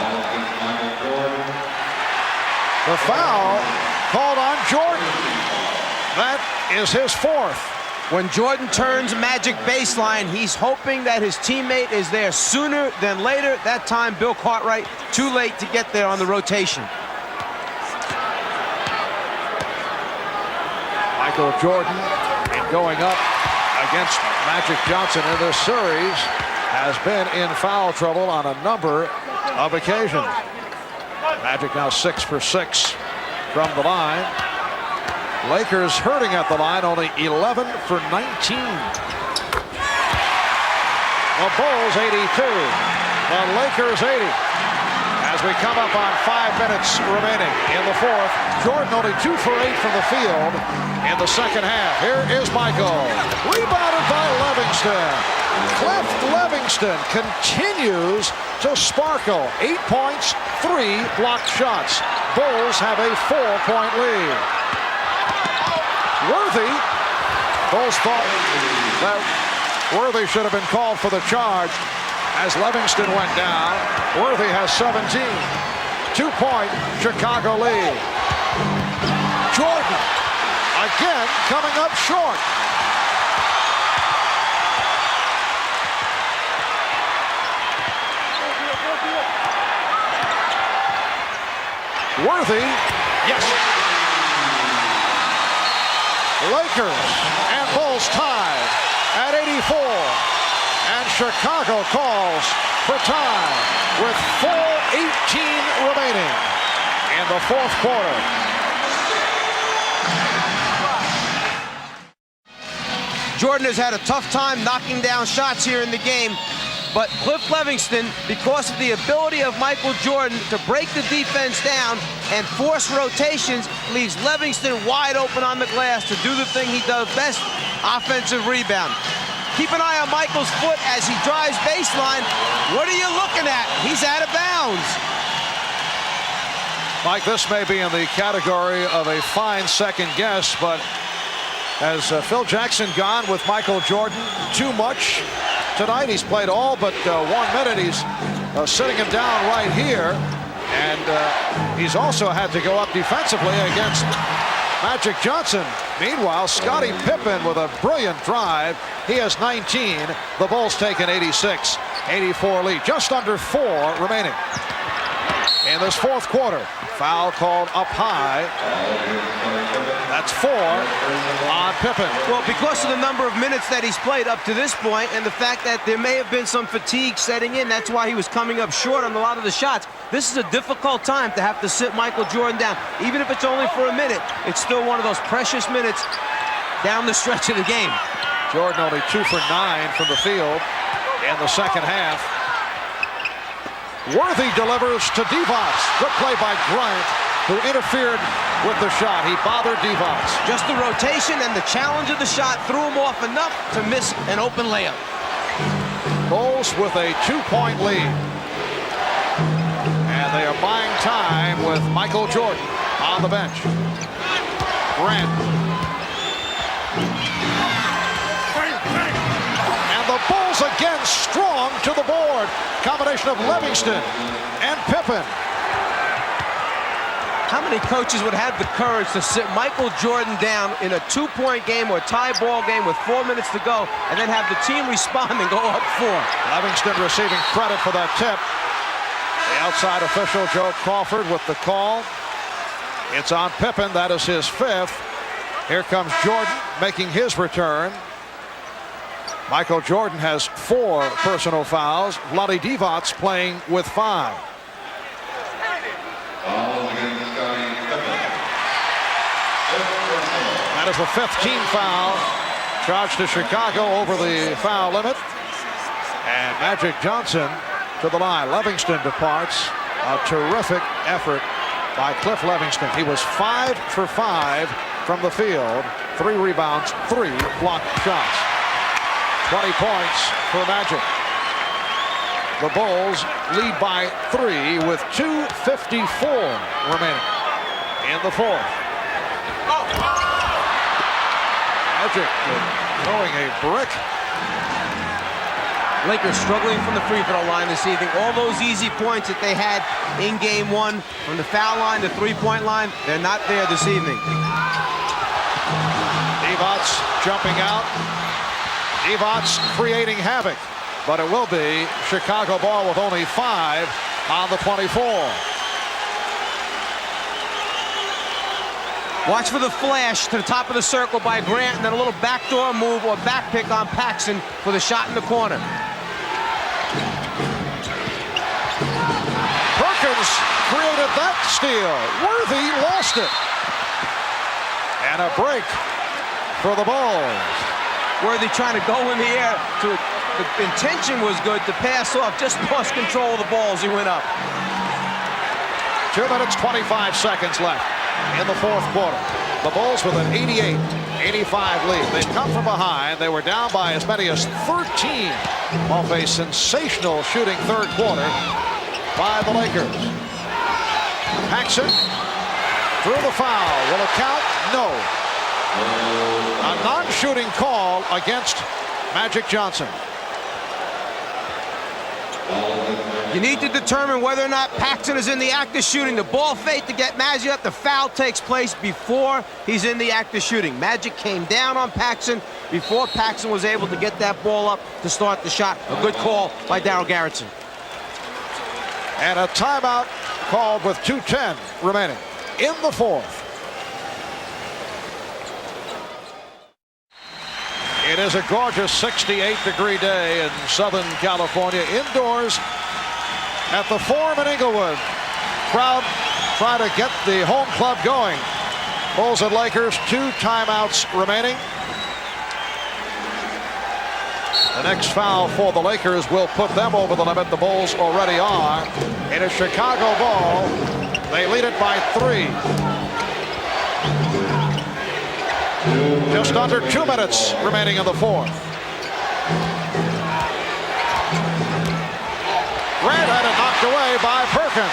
The foul called on Jordan. That is his 4th.
When Jordan turns Magic baseline, he's hoping that his teammate is there sooner than later. That time, Bill Cartwright, too late to get there on the rotation.
Michael Jordan, in going up against Magic Johnson in this series, has been in foul trouble on a number of occasions. Magic now 6 for 6 from the line. Lakers hurting at the line, only 11 for 19. The Bulls 82, the Lakers 80. As we come up on 5 minutes remaining in the fourth, Jordan only 2 for 8 from the field in the second half. Here is Michael, rebounded by Livingston. Cliff Livingston continues to sparkle. 8 points, 3 blocked shots. Bulls have a 4-point lead. Worthy, Bulls thought that Worthy should have been called for the charge as Livingston went down. Worthy has 17. 2-point Chicago lead. Jordan again coming up short. Worthy, yes. Lakers and Bulls tied at 84. And Chicago calls for time with 4:18 remaining in the fourth quarter.
Jordan has had a tough time knocking down shots here in the game, but Cliff Livingston, because of the ability of Michael Jordan to break the defense down and force rotations, leaves Livingston wide open on the glass to do the thing he does best, offensive rebound. Keep an eye on Michael's foot as he drives baseline. What are you looking at? He's out of bounds.
Mike, this may be in the category of a fine second guess, but has Phil Jackson gone with Michael Jordan too much tonight? He's played all but 1 minute. He's sitting him down right here. And he's also had to go up defensively against Magic Johnson. Meanwhile, Scottie Pippen with a brilliant drive. He has 19. The Bulls take an 86-84 lead. Just under 4 remaining in this fourth quarter. Foul called up high. That's 4 on Pippen.
Well, because of the number of minutes that he's played up to this point and the fact that there may have been some fatigue setting in, that's why he was coming up short on a lot of the shots. This is a difficult time to have to sit Michael Jordan down. Even if it's only for a minute, it's still one of those precious minutes down the stretch of the game.
Jordan only 2 for 9 from the field in the second half. Worthy delivers to Divac. Good play by Bryant, who interfered with the shot. He bothered Divac.
Just the rotation and the challenge of the shot threw him off enough to miss an open layup.
Bulls with a 2-point lead. And they are buying time with Michael Jordan on the bench. Grant. And the Bulls again strong to the board. Combination of Livingston and Pippen.
How many coaches would have the courage to sit Michael Jordan down in a 2-point game or a tie ball game with 4 minutes to go and then have the team respond and go up 4?
Livingston receiving credit for that tip. The outside official, Joe Crawford, with the call. It's on Pippen. That is his 5th. Here comes Jordan making his return. Michael Jordan has 4 personal fouls. Vlade Divac playing with 5. That is the 5th team foul. Charged to Chicago over the foul limit. And Magic Johnson to the line. Livingston departs. A terrific effort by Cliff Livingston. He was 5 for 5 from the field. 3 rebounds, 3 blocked shots. 20 points for Magic. The Bulls lead by 3 with 2:54 remaining in the fourth. Magic throwing a brick.
Lakers struggling from the free throw line this evening. All those easy points that they had in game 1 from the foul line, the 3-point line, they're not there this evening.
Divac jumping out. Divac creating havoc, but it will be Chicago ball with only 5 on the 24.
Watch for the flash to the top of the circle by Grant, and then a little backdoor move or back pick on Paxson for the shot in the corner.
Perkins created that steal. Worthy lost it. And a break for the Bulls.
Worthy trying to go in the air. The intention was good to pass off, just lost control of the ball as he went up.
2 minutes, 25 seconds left in the fourth quarter. The Bulls with an 88-85 lead. They come from behind. They were down by as many as 13 off a sensational shooting third quarter by the Lakers. Paxson through the foul. Will it count? No. A non-shooting call against Magic Johnson.
You need to determine whether or not Paxson is in the act of shooting. The ball fake to get Magic up. The foul takes place before he's in the act of shooting. Magic came down on Paxson before Paxson was able to get that ball up to start the shot. A good call by Darryl Garretson.
And a timeout called with 2:10 remaining in the fourth. It is a gorgeous 68-degree day in Southern California, indoors at the Forum in Inglewood. Crowd try to get the home club going. Bulls and Lakers, 2 timeouts remaining. The next foul for the Lakers will put them over the limit. The Bulls already are. It is Chicago ball. They lead it by 3. Just under 2 minutes remaining in the fourth. Grant had it knocked away by Perkins.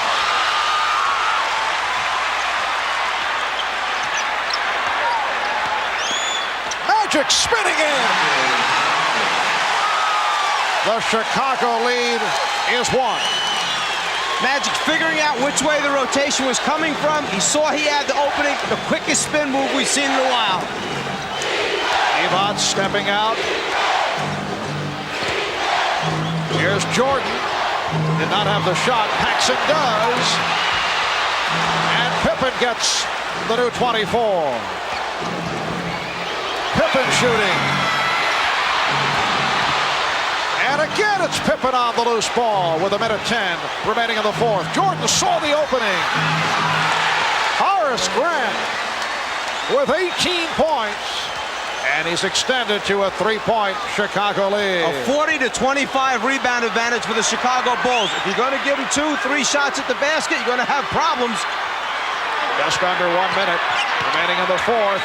Magic spinning in. The Chicago lead is 1.
Magic figuring out which way the rotation was coming from. He saw he had the opening, the quickest spin move we've seen in a while.
Divac stepping out. Here's Jordan. Did not have the shot. Paxson does. And Pippen gets the new 24. Pippen shooting. And again, it's Pippen on the loose ball with 1:10 remaining in the fourth. Jordan saw the opening. Horace Grant with 18 points. And he's extended to a 3-point Chicago lead.
A 40-25 rebound advantage for the Chicago Bulls. If you're going to give them 2-3 shots at the basket, you're going to have problems.
Just under 1 minute remaining in the fourth.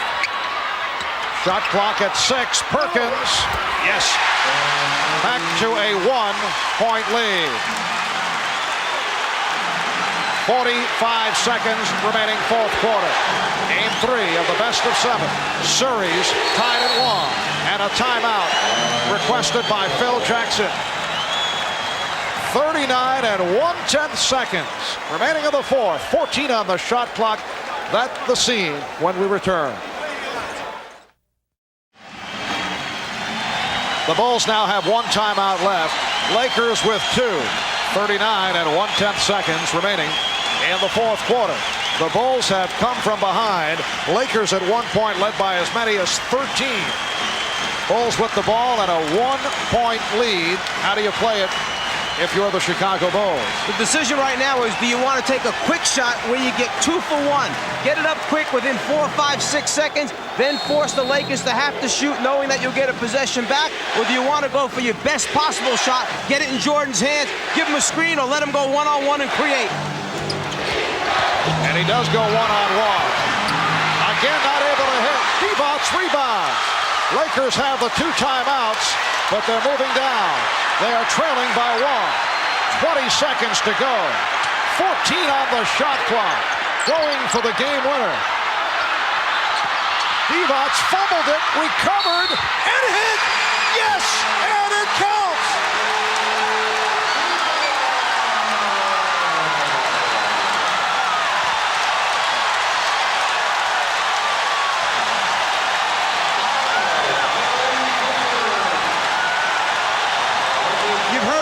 Shot clock at 6. Perkins. Yes. Back to a 1-point lead. 45 seconds remaining fourth quarter. Game 3 of the best of 7. Surrey's tied at 1. And a timeout requested by Phil Jackson. 39 and 1/10 seconds remaining in the fourth. 14 on the shot clock. That's the scene when we return. The Bulls now have 1 timeout left. Lakers with 2. 39 and 1/10 seconds remaining in the fourth quarter. The Bulls have come from behind. Lakers at 1 point led by as many as 13. Bulls with the ball and a 1-point lead. How do you play it if you're the Chicago Bulls?
The decision right now is, do you want to take a quick shot where you get 2 for 1? Get it up quick within 4, 5, 6 seconds, then force the Lakers to have to shoot knowing that you'll get a possession back? Or do you want to go for your best possible shot, get it in Jordan's hands, give him a screen, or let him go one-on-one and create?
And he does go one-on-one. Again, not able to hit. Divac rebounds. Lakers have the 2 timeouts, but they're moving down. They are trailing by 1. 20 seconds to go. 14 on the shot clock. Going for the game winner. Divac fumbled it, recovered, and hit. Yes, and it counts.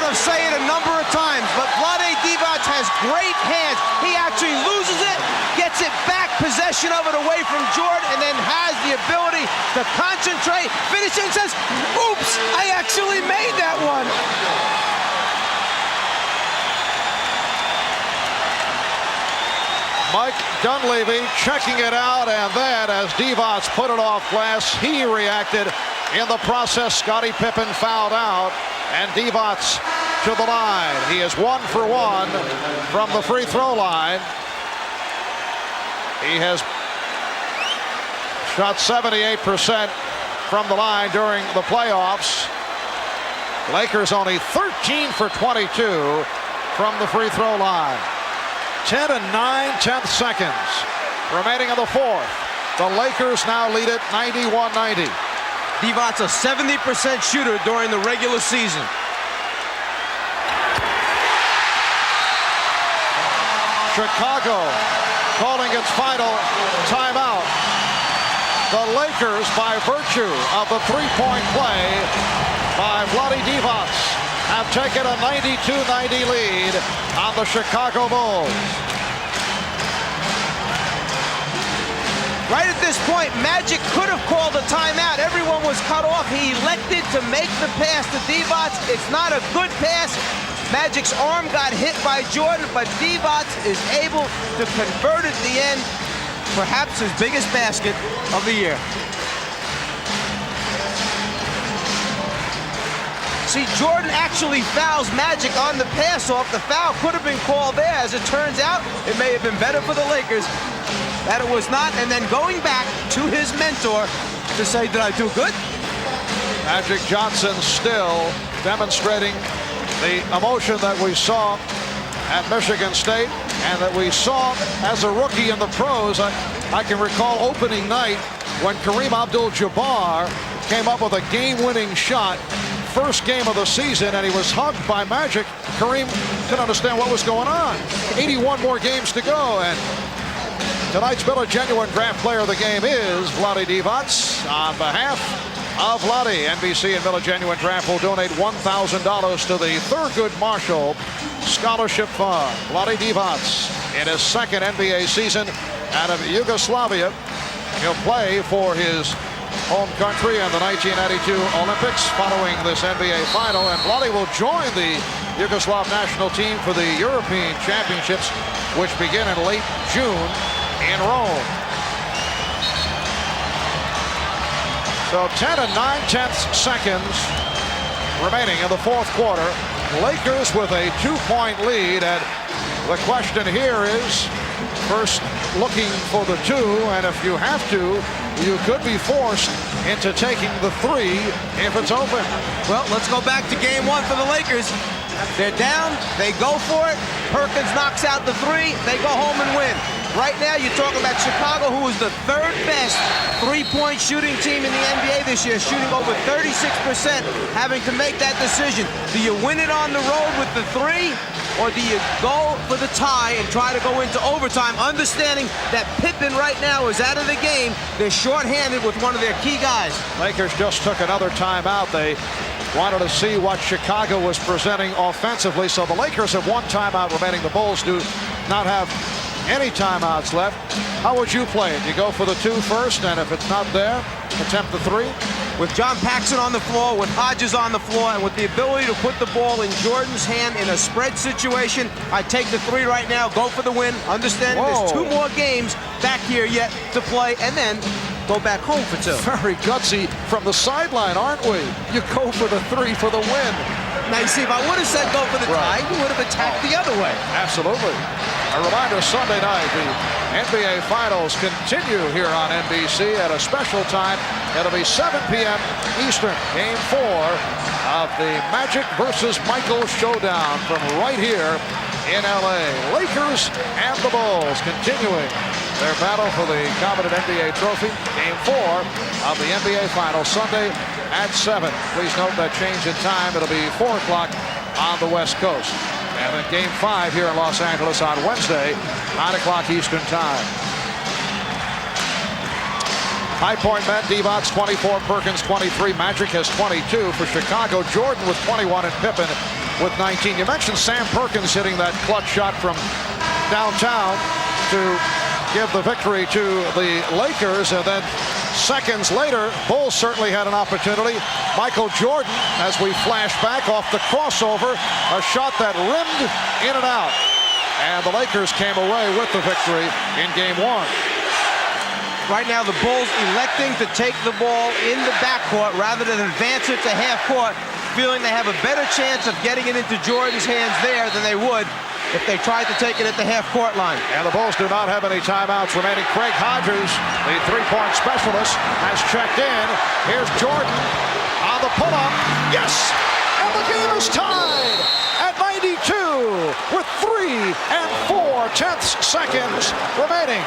Say it a number of times, but Vlade Divac has great hands. He actually loses it, gets it back, possession of it away from Jordan, and then has the ability to concentrate, finish it, and says, oops, I actually made that one.
Mike Dunleavy checking it out, and then as Divac put it off glass, he reacted. In the process, Scottie Pippen fouled out, and Divac to the line. He is 1 for 1 from the free throw line. He has shot 78% from the line during the playoffs. Lakers only 13 for 22 from the free throw line. 10 and 9/10 seconds remaining in the fourth. The Lakers now lead it 91-90.
Divac's a 70% shooter during the regular season.
Chicago calling its final timeout. The Lakers, by virtue of the 3-point play by Vlade Divac, have taken a 92-90 lead on the Chicago Bulls.
Right at this point, Magic could have called a timeout. Everyone was cut off. He elected to make the pass to Divac. It's not a good pass. Magic's arm got hit by Jordan, but Divac is able to convert at the end, perhaps his biggest basket of the year. See, Jordan actually fouls Magic on the pass-off. The foul could have been called there. As it turns out, it may have been better for the Lakers that it was not. And then going back to his mentor to say, did I do good?
Magic Johnson still demonstrating the emotion that we saw at Michigan State and that we saw as a rookie in the pros. I can recall opening night when Kareem Abdul-Jabbar came up with a game-winning shot first game of the season, and he was hugged by Magic. Kareem couldn't understand what was going on. 81 more games to go, and tonight's Miller Genuine Draft Player of the Game is Vlade Divac. On behalf of Vlade, NBC and Miller Genuine Draft will donate $1,000 to the Thurgood Marshall Scholarship Fund. Vlade Divac, in his second NBA season out of Yugoslavia, he'll play for his home country and the 1992 Olympics following this NBA final, and Vlade will join the Yugoslav national team for the European Championships, which begin in late June in Rome. So 10 and 9/10 seconds remaining in the fourth quarter. Lakers with a 2-point lead, and the question here is, first looking for the 2, and if you have to, you could be forced into taking the 3 if it's open.
Well, let's go back to game 1 for the Lakers. They're down, they go for it. Perkins knocks out the 3, they go home and win. Right now, you're talking about Chicago, who is the 3rd best three-point shooting team in the NBA this year, shooting over 36%, having to make that decision. Do you win it on the road with the 3, or do you go for the tie and try to go into overtime, understanding that Pippen right now is out of the game? They're shorthanded with one of their key guys.
Lakers just took another timeout. They wanted to see what Chicago was presenting offensively, so the Lakers have one timeout remaining. The Bulls do not have any timeouts left. How would you play it? You go for the 2 first, and if it's not there, attempt the 3?
With John Paxson on the floor, with Hodges on the floor, and with the ability to put the ball in Jordan's hand in a spread situation, I take the 3 right now, go for the win, understanding there's 2 more games back here yet to play, and then go back home for 2.
Very gutsy from the sideline, aren't we? You go for the 3 for the win.
Now, you see, if I would have said go for the tie, you would have attacked the other way.
Absolutely. A reminder, Sunday night, the NBA Finals continue here on NBC at a special time. It'll be 7 p.m. Eastern. Game 4 of the Magic versus Michael showdown from right here in L.A. Lakers and the Bulls continuing their battle for the coveted NBA trophy. Game 4 of the NBA Finals Sunday at 7. Please note that change in time. It'll be 4 o'clock on the West Coast. And then Game 5 here in Los Angeles on Wednesday, 9 o'clock Eastern time. High point men, Divac 24, Perkins 23, Magic has 22 for Chicago. Jordan with 21 and Pippen with 19. You mentioned Sam Perkins hitting that clutch shot from downtown to give the victory to the Lakers, and then seconds later, Bulls certainly had an opportunity. Michael Jordan, as we flash back off the crossover, a shot that rimmed in and out. And the Lakers came away with the victory in Game 1.
Right now, the Bulls electing to take the ball in the backcourt rather than advance it to half court, feeling they have a better chance of getting it into Jordan's hands there than they would if they tried to take it at the half-court line.
And the Bulls do not have any timeouts remaining. Craig Hodges, the three-point specialist, has checked in. Here's Jordan on the pull-up. Yes! And the game is tied at 92 with 3 and 4/10 seconds remaining.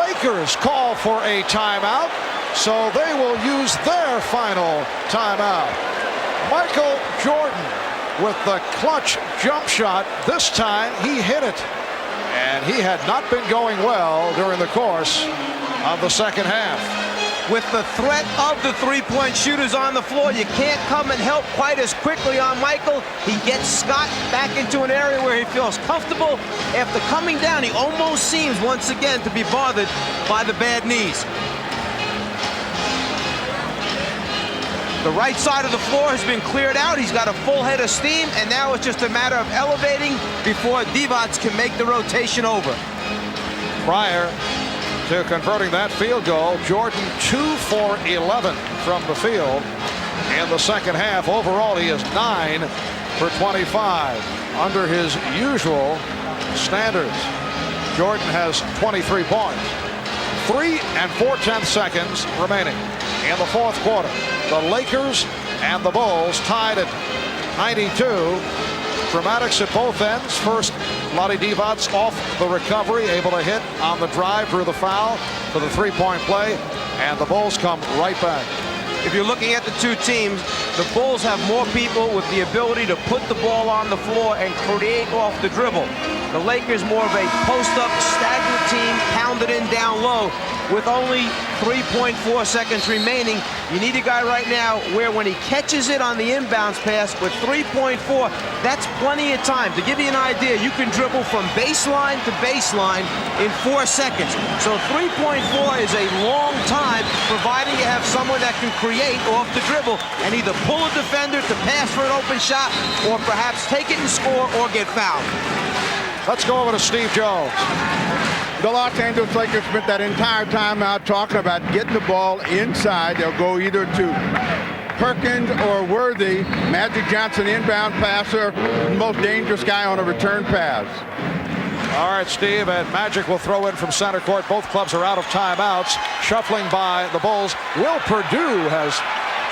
Lakers call for a timeout, so they will use their final timeout. Michael Jordan with the clutch jump shot. This time he hit it, and he had not been going well during the course of the second half.
With the threat of the three-point shooters on the floor, you can't come and help quite as quickly on Michael. He gets Scott back into an area where he feels comfortable. After coming down, he almost seems once again to be bothered by the bad knees. The right side of the floor has been cleared out. He's got a full head of steam, and now it's just a matter of elevating before Divac can make the rotation over.
Prior to converting that field goal, Jordan 2 for 11 from the field in the second half. Overall, he is 9 for 25 under his usual standards. Jordan has 23 points. 3 and 4/10 seconds remaining in the fourth quarter. The Lakers and the Bulls tied at 92. Dramatics at both ends. First, Vlade Divac off the recovery, able to hit on the drive, drew the foul for the three-point play, and the Bulls come right back.
If you're looking at the two teams, the Bulls have more people with the ability to put the ball on the floor and create off the dribble. The Lakers more of a post-up, stagnant team, pounded in down low. With only 3.4 seconds remaining, you need a guy right now where when he catches it on the inbounds pass with 3.4, that's plenty of time. To give you an idea, you can dribble from baseline to baseline in 4 seconds. So 3.4 is a long time, providing you have someone that can create off the dribble and either pull a defender to pass for an open shot or perhaps take it and score or get fouled.
Let's go over to Steve Jones.
The Los Angeles Lakers spent that entire time out talking about getting the ball inside. They'll go either to Perkins or Worthy. Magic Johnson, inbound passer, most dangerous guy on a return pass.
All right, Steve, and Magic will throw in from center court. Both clubs are out of timeouts. Shuffling by the Bulls. Will Perdue has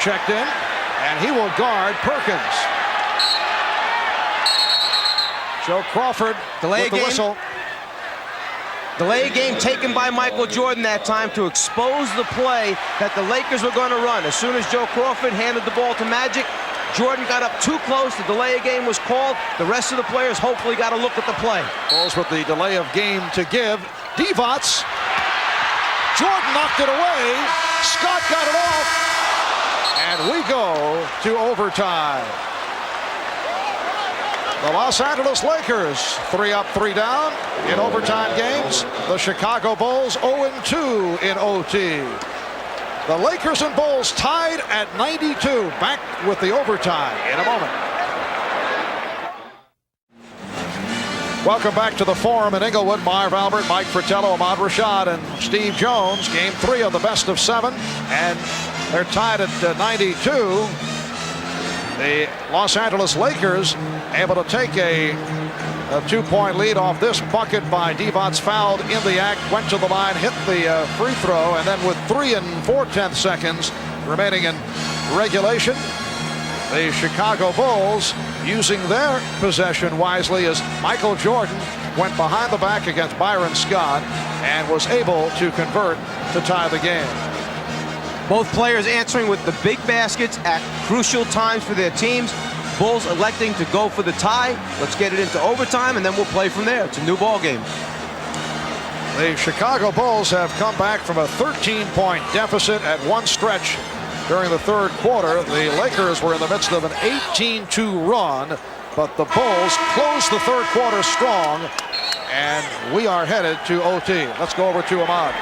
checked in, and he will guard Perkins. Joe Crawford with the whistle.
Delay game taken by Michael Jordan that time to expose the play that the Lakers were going to run. As soon as Joe Crawford handed the ball to Magic, Jordan got up too close. The delay of game was called. The rest of the players hopefully got a look at the play.
Bulls with the delay of game to give. Divac. Jordan knocked it away. Scott got it off. And we go to overtime. The Los Angeles Lakers 3 up, 3 down in overtime games. The Chicago Bulls 0-2 in OT. The Lakers and Bulls tied at 92. Back with the overtime in a moment. Welcome back to the Forum in Inglewood. Marv Albert, Mike Fratello, Ahmad Rashad, and Steve Jones. Game 3 of the best of 7, and they're tied at 92. The Los Angeles Lakers able to take a 2-point lead off this bucket by Divac, fouled in the act, went to the line, hit the free throw, and then with 3 4/10 seconds remaining in regulation, the Chicago Bulls using their possession wisely as Michael Jordan went behind the back against Byron Scott and was able to convert to tie the game.
Both players answering with the big baskets at crucial times for their teams. Bulls electing to go for the tie. Let's get it into overtime, and then we'll play from there. It's a new ball game.
The Chicago Bulls have come back from a 13-point deficit at one stretch during the third quarter. The Lakers were in the midst of an 18-2 run, but the Bulls closed the third quarter strong, and we are headed to OT. Let's go over to Ahmad.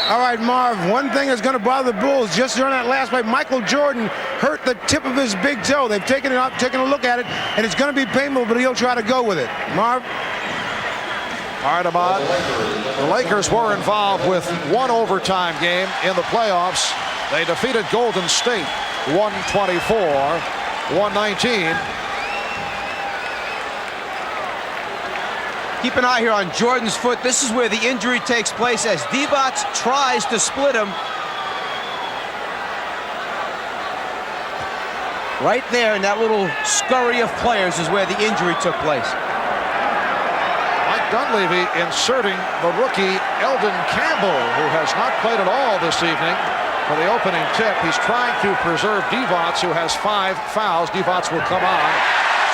All right, Marv, one thing that's going to bother the Bulls, just during that last play, Michael Jordan hurt the tip of his big toe. They've taken it out, taken a look at it, and it's going to be painful, but he'll try to go with it. Marv?
All right, Ahmad. The Lakers were involved with one overtime game in the playoffs. They defeated Golden State 124-119.
Keep an eye here on Jordan's foot. This is where the injury takes place as Divac tries to split him. Right there in that little scurry of players is where the injury took place.
Mike Dunleavy inserting the rookie Eldon Campbell, who has not played at all this evening, for the opening tip. He's trying to preserve Divac, who has 5 fouls. Divac will come on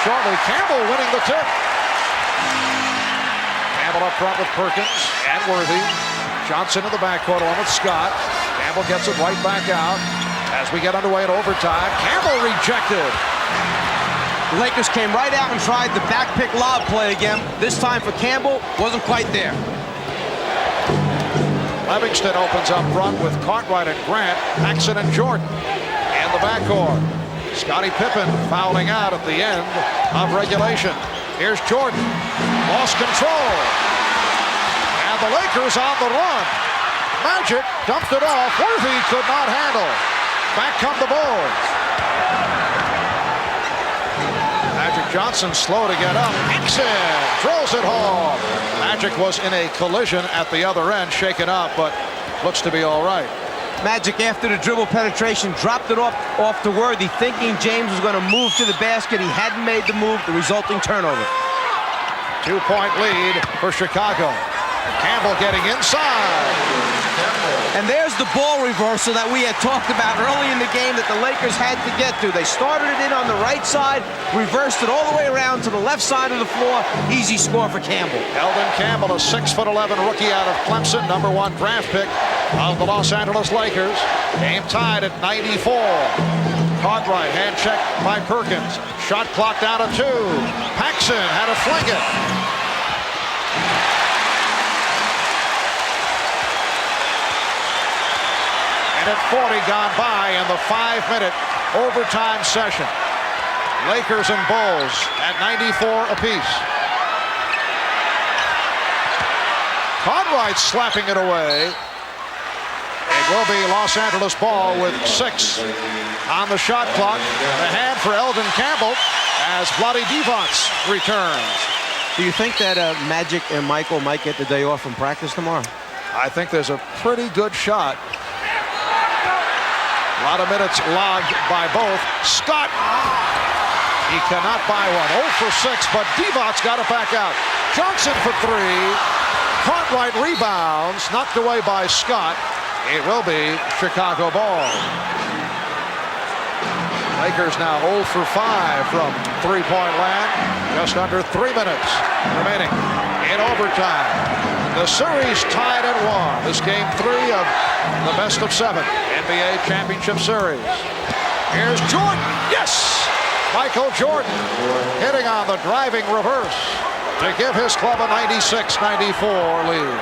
shortly. Campbell winning the tip. Campbell up front with Perkins and Worthy. Johnson in the backcourt along with Scott. Campbell gets it right back out as we get underway in overtime. Campbell rejected.
The Lakers came right out and tried the back pick lob play again. This time for Campbell, wasn't quite there.
Livingston opens up front with Cartwright and Grant, Paxson and Jordan in the backcourt. Scottie Pippen fouling out at the end of regulation. Here's Jordan, lost control, and the Lakers on the run. Magic dumped it off. Worthy could not handle. Back come the Bulls. Magic Johnson slow to get up. Paxson throws it home. Magic was in a collision at the other end, shaken up, but looks to be all right.
Magic, after the dribble penetration, dropped it off to Worthy, thinking James was going to move to the basket. He hadn't made the move, the resulting turnover.
2-point lead for Chicago. Campbell getting inside.
And there's the ball reversal that we had talked about early in the game that the Lakers had to get to. They started it in on the right side, reversed it all the way around to the left side of the floor. Easy score for Campbell.
Eldon Campbell, a 6'11" rookie out of Clemson, #1 draft pick of the Los Angeles Lakers. Game tied at 94. Cartwright, hand check by Perkins. Shot clock down to 2. Paxson had to fling it. At 40 gone by in the 5-minute overtime session. Lakers and Bulls at 94 apiece. Cartwright slapping it away. It will be Los Angeles ball with 6 on the shot clock. The hand for Eldon Campbell as Vlade Divac returns.
Do you think that Magic and Michael might get the day off from practice tomorrow?
I think there's a pretty good shot. A lot of minutes logged by both. Scott, he cannot buy one. 0 for 6, but Divac's got it back out. Johnson for 3. Cartwright rebounds, knocked away by Scott. It will be Chicago ball. Lakers now 0 for 5 from three-point land. Just under 3 minutes remaining in overtime. The series tied at 1. This game 3 of the best of 7 NBA Championship Series. Here's Jordan. Yes! Michael Jordan hitting on the driving reverse to give his club a 96-94 lead.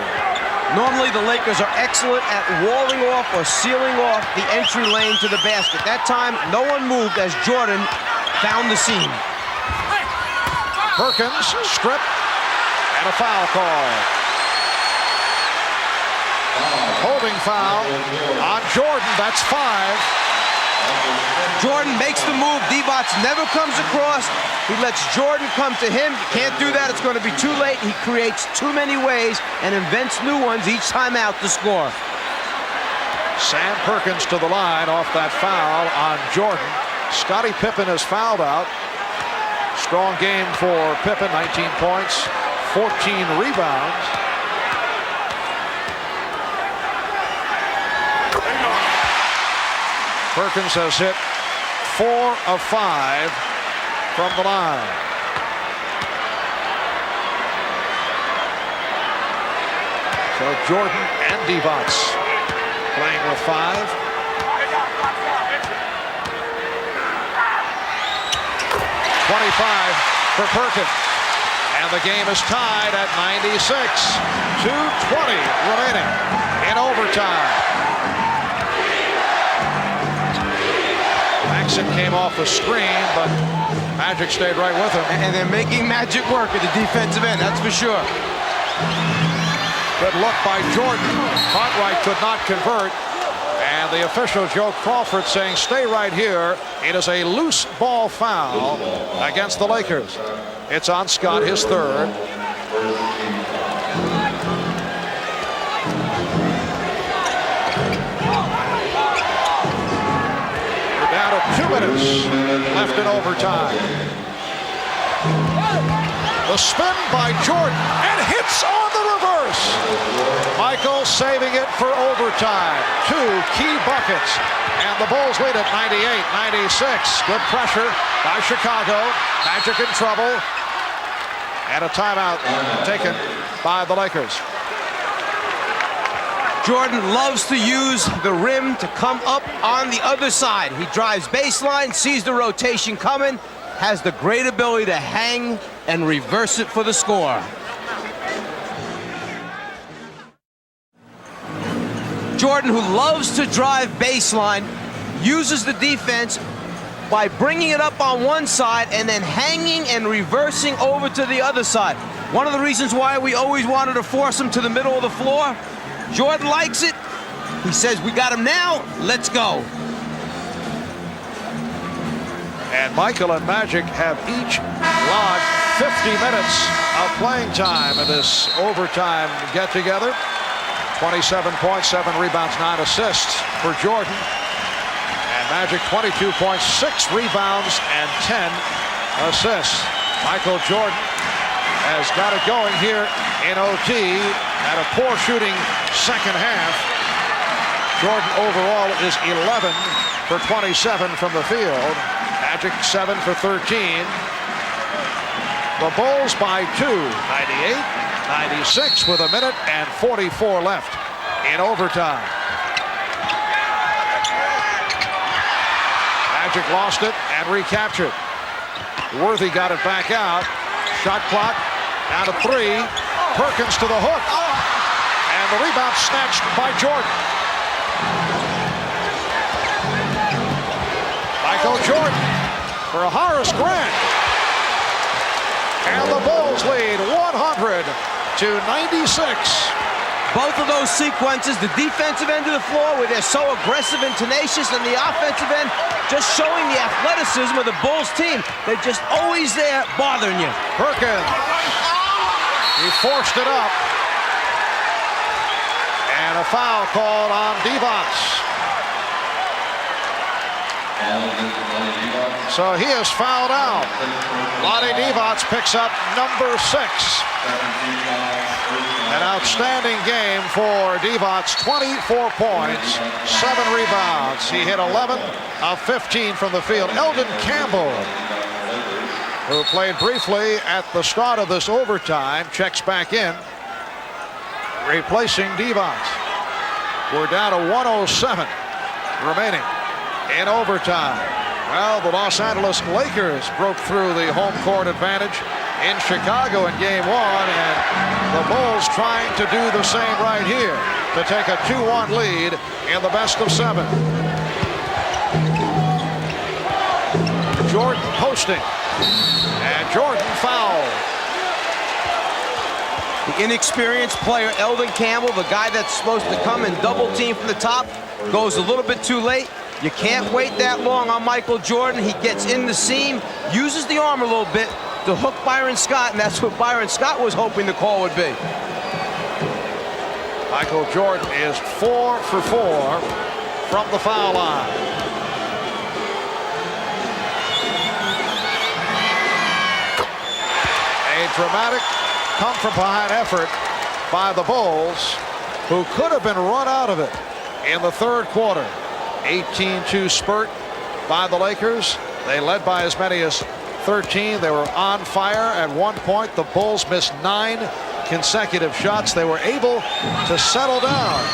Normally the Lakers are excellent at walling off or sealing off the entry lane to the basket. That time, no one moved as Jordan found the seam.
Perkins stripped and a foul call. Holding foul on Jordan. That's 5.
Jordan makes the move. Divac never comes across. He lets Jordan come to him. You can't do that. It's going to be too late. He creates too many ways and invents new ones each time out to score.
Sam Perkins to the line off that foul on Jordan. Scottie Pippen is fouled out. Strong game for Pippen. 19 points, 14 rebounds. Perkins has hit 4 of 5 from the line. So Jordan and Divac playing with 5. 25 for Perkins. And the game is tied at 96. 2:20 remaining in overtime. Paxson came off the screen, but Magic stayed right with him.
And they're making Magic work at the defensive end, that's for sure.
Good look by Jordan. Cartwright could not convert. And the official, Joe Crawford, saying, stay right here. It is a loose ball foul against the Lakers. It's on Scott, his 3rd. We're down to 2 minutes left in overtime. The spin by Jordan and hits on the reverse. Michael saving it for overtime. 2 key buckets. And the Bulls lead at 98-96. Good pressure by Chicago. Magic in trouble. And a timeout taken by the Lakers.
Jordan loves to use the rim to come up on the other side. He drives baseline, sees the rotation coming, has the great ability to hang and reverse it for the score. Jordan, who loves to drive baseline, uses the defense by bringing it up on one side and then hanging and reversing over to the other side. One of the reasons why we always wanted to force him to the middle of the floor. Jordan likes it. He says, we got him now, let's go.
And Michael and Magic have each logged 50 minutes of playing time in this overtime get-together. 27 points, 7 rebounds, 9 assists for Jordan. And Magic 22 points, 6 rebounds, and 10 assists. Michael Jordan has got it going here in OT. Had a poor shooting second half. Jordan overall is 11 for 27 from the field. Magic 7 for 13. The Bulls by 2, 98-96 with a minute and 44 left in overtime. Magic lost it and recaptured. Worthy got it back out. Shot clock down to 3. Perkins to the hook. And the rebound snatched by Jordan. Michael Jordan for Horace Grant. And the Bulls lead 100-96.
Both of those sequences, the defensive end of the floor where they're so aggressive and tenacious, and the offensive end just showing the athleticism of the Bulls team. They're just always there bothering you.
Perkins. He forced it up. And a foul called on Divac. So he is fouled out. Vlade Divac picks up number 6. An outstanding game for Divac. 24 points, 7 rebounds. He hit 11 of 15 from the field. Eldon Campbell, who played briefly at the start of this overtime, checks back in, replacing Divac. We're down to 107 remaining in overtime. Well, the Los Angeles Lakers broke through the home court advantage in Chicago in game 1, and the Bulls trying to do the same right here to take a 2-1 lead in the best of 7. Jordan posting, and Jordan fouled.
The inexperienced player, Eldon Campbell, the guy that's supposed to come and double team from the top, goes a little bit too late. You can't wait that long on Michael Jordan. He gets in the seam, uses the arm a little bit to hook Byron Scott, and that's what Byron Scott was hoping the call would be.
Michael Jordan is 4 for 4 from the foul line. A dramatic come-from-behind effort by the Bulls, who could have been run out of it in the third quarter. 18-2 spurt by the Lakers. They led by as many as 13. They were on fire at one point. The Bulls missed 9 consecutive shots. They were able to settle down.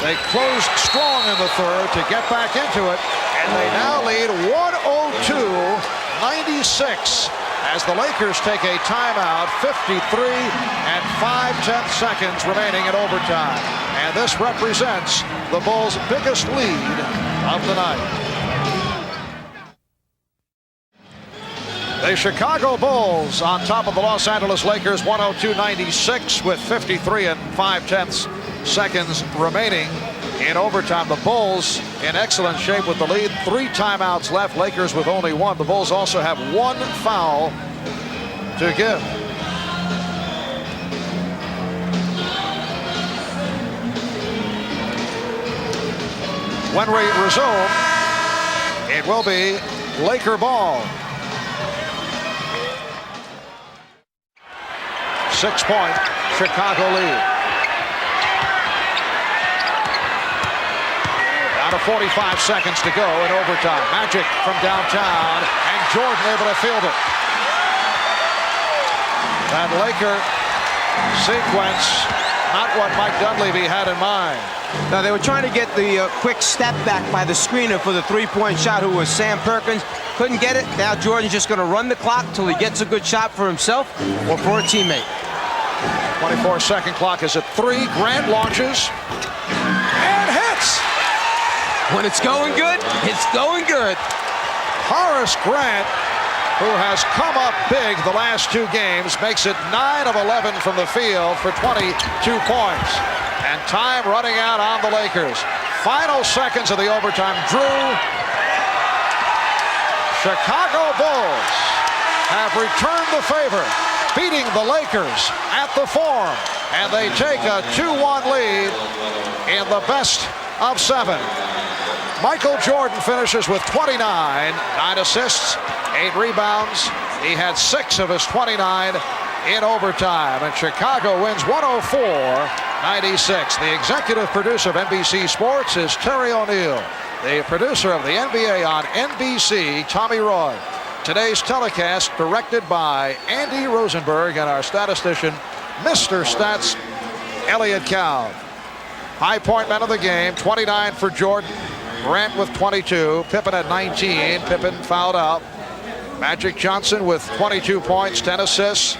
They closed strong in the third to get back into it, and they now lead 102-96 as the Lakers take a timeout. 53 and 5/10 seconds remaining in overtime, and this represents the Bulls' biggest lead of the night. The Chicago Bulls on top of the Los Angeles Lakers, 102-96 with 53 and 5/10 seconds remaining in overtime. The Bulls in excellent shape with the lead. 3 timeouts left. Lakers with only 1. The Bulls also have 1 foul to give. When we resume, it will be Laker ball. 6-point Chicago lead. Down to 45 seconds to go in overtime. Magic from downtown, and Jordan able to field it. That Laker sequence, not what Mike Dunleavy had in mind.
Now, they were trying to get the quick step back by the screener for the 3-point shot, who was Sam Perkins. Couldn't get it. Now Jordan's just going to run the clock till he gets a good shot for himself or for a teammate.
24-second clock is at 3. Grant launches and hits.
When it's going good, it's going good.
Horace Grant, who has come up big the last 2 games, makes it 9 of 11 from the field for 22 points. And time running out on the Lakers. Final seconds of the overtime. Drew. Chicago Bulls have returned the favor, beating the Lakers at the Forum, and they take a 2-1 lead in the best of 7. Michael Jordan finishes with 29, 9 assists, 8 rebounds. He had 6 of his 29 in overtime, and Chicago wins 104-96. 96. The executive producer of NBC Sports is Terry O'Neill. The producer of the NBA on NBC, Tommy Roy. Today's telecast directed by Andy Rosenberg and our statistician, Mr. Stats, Elliot Cow. High point man of the game, 29 for Jordan. Grant with 22. Pippen at 19. Pippen fouled out. Magic Johnson with 22 points, 10 assists.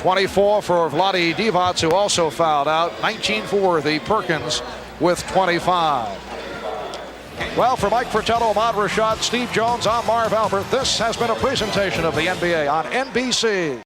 24 for Vlade Divac, who also fouled out. 19 for Worthy. Perkins with 25. Well, for Mike Fratello, Ahmad Rashad, Steve Jones, I'm Marv Albert. This has been a presentation of the NBA on NBC.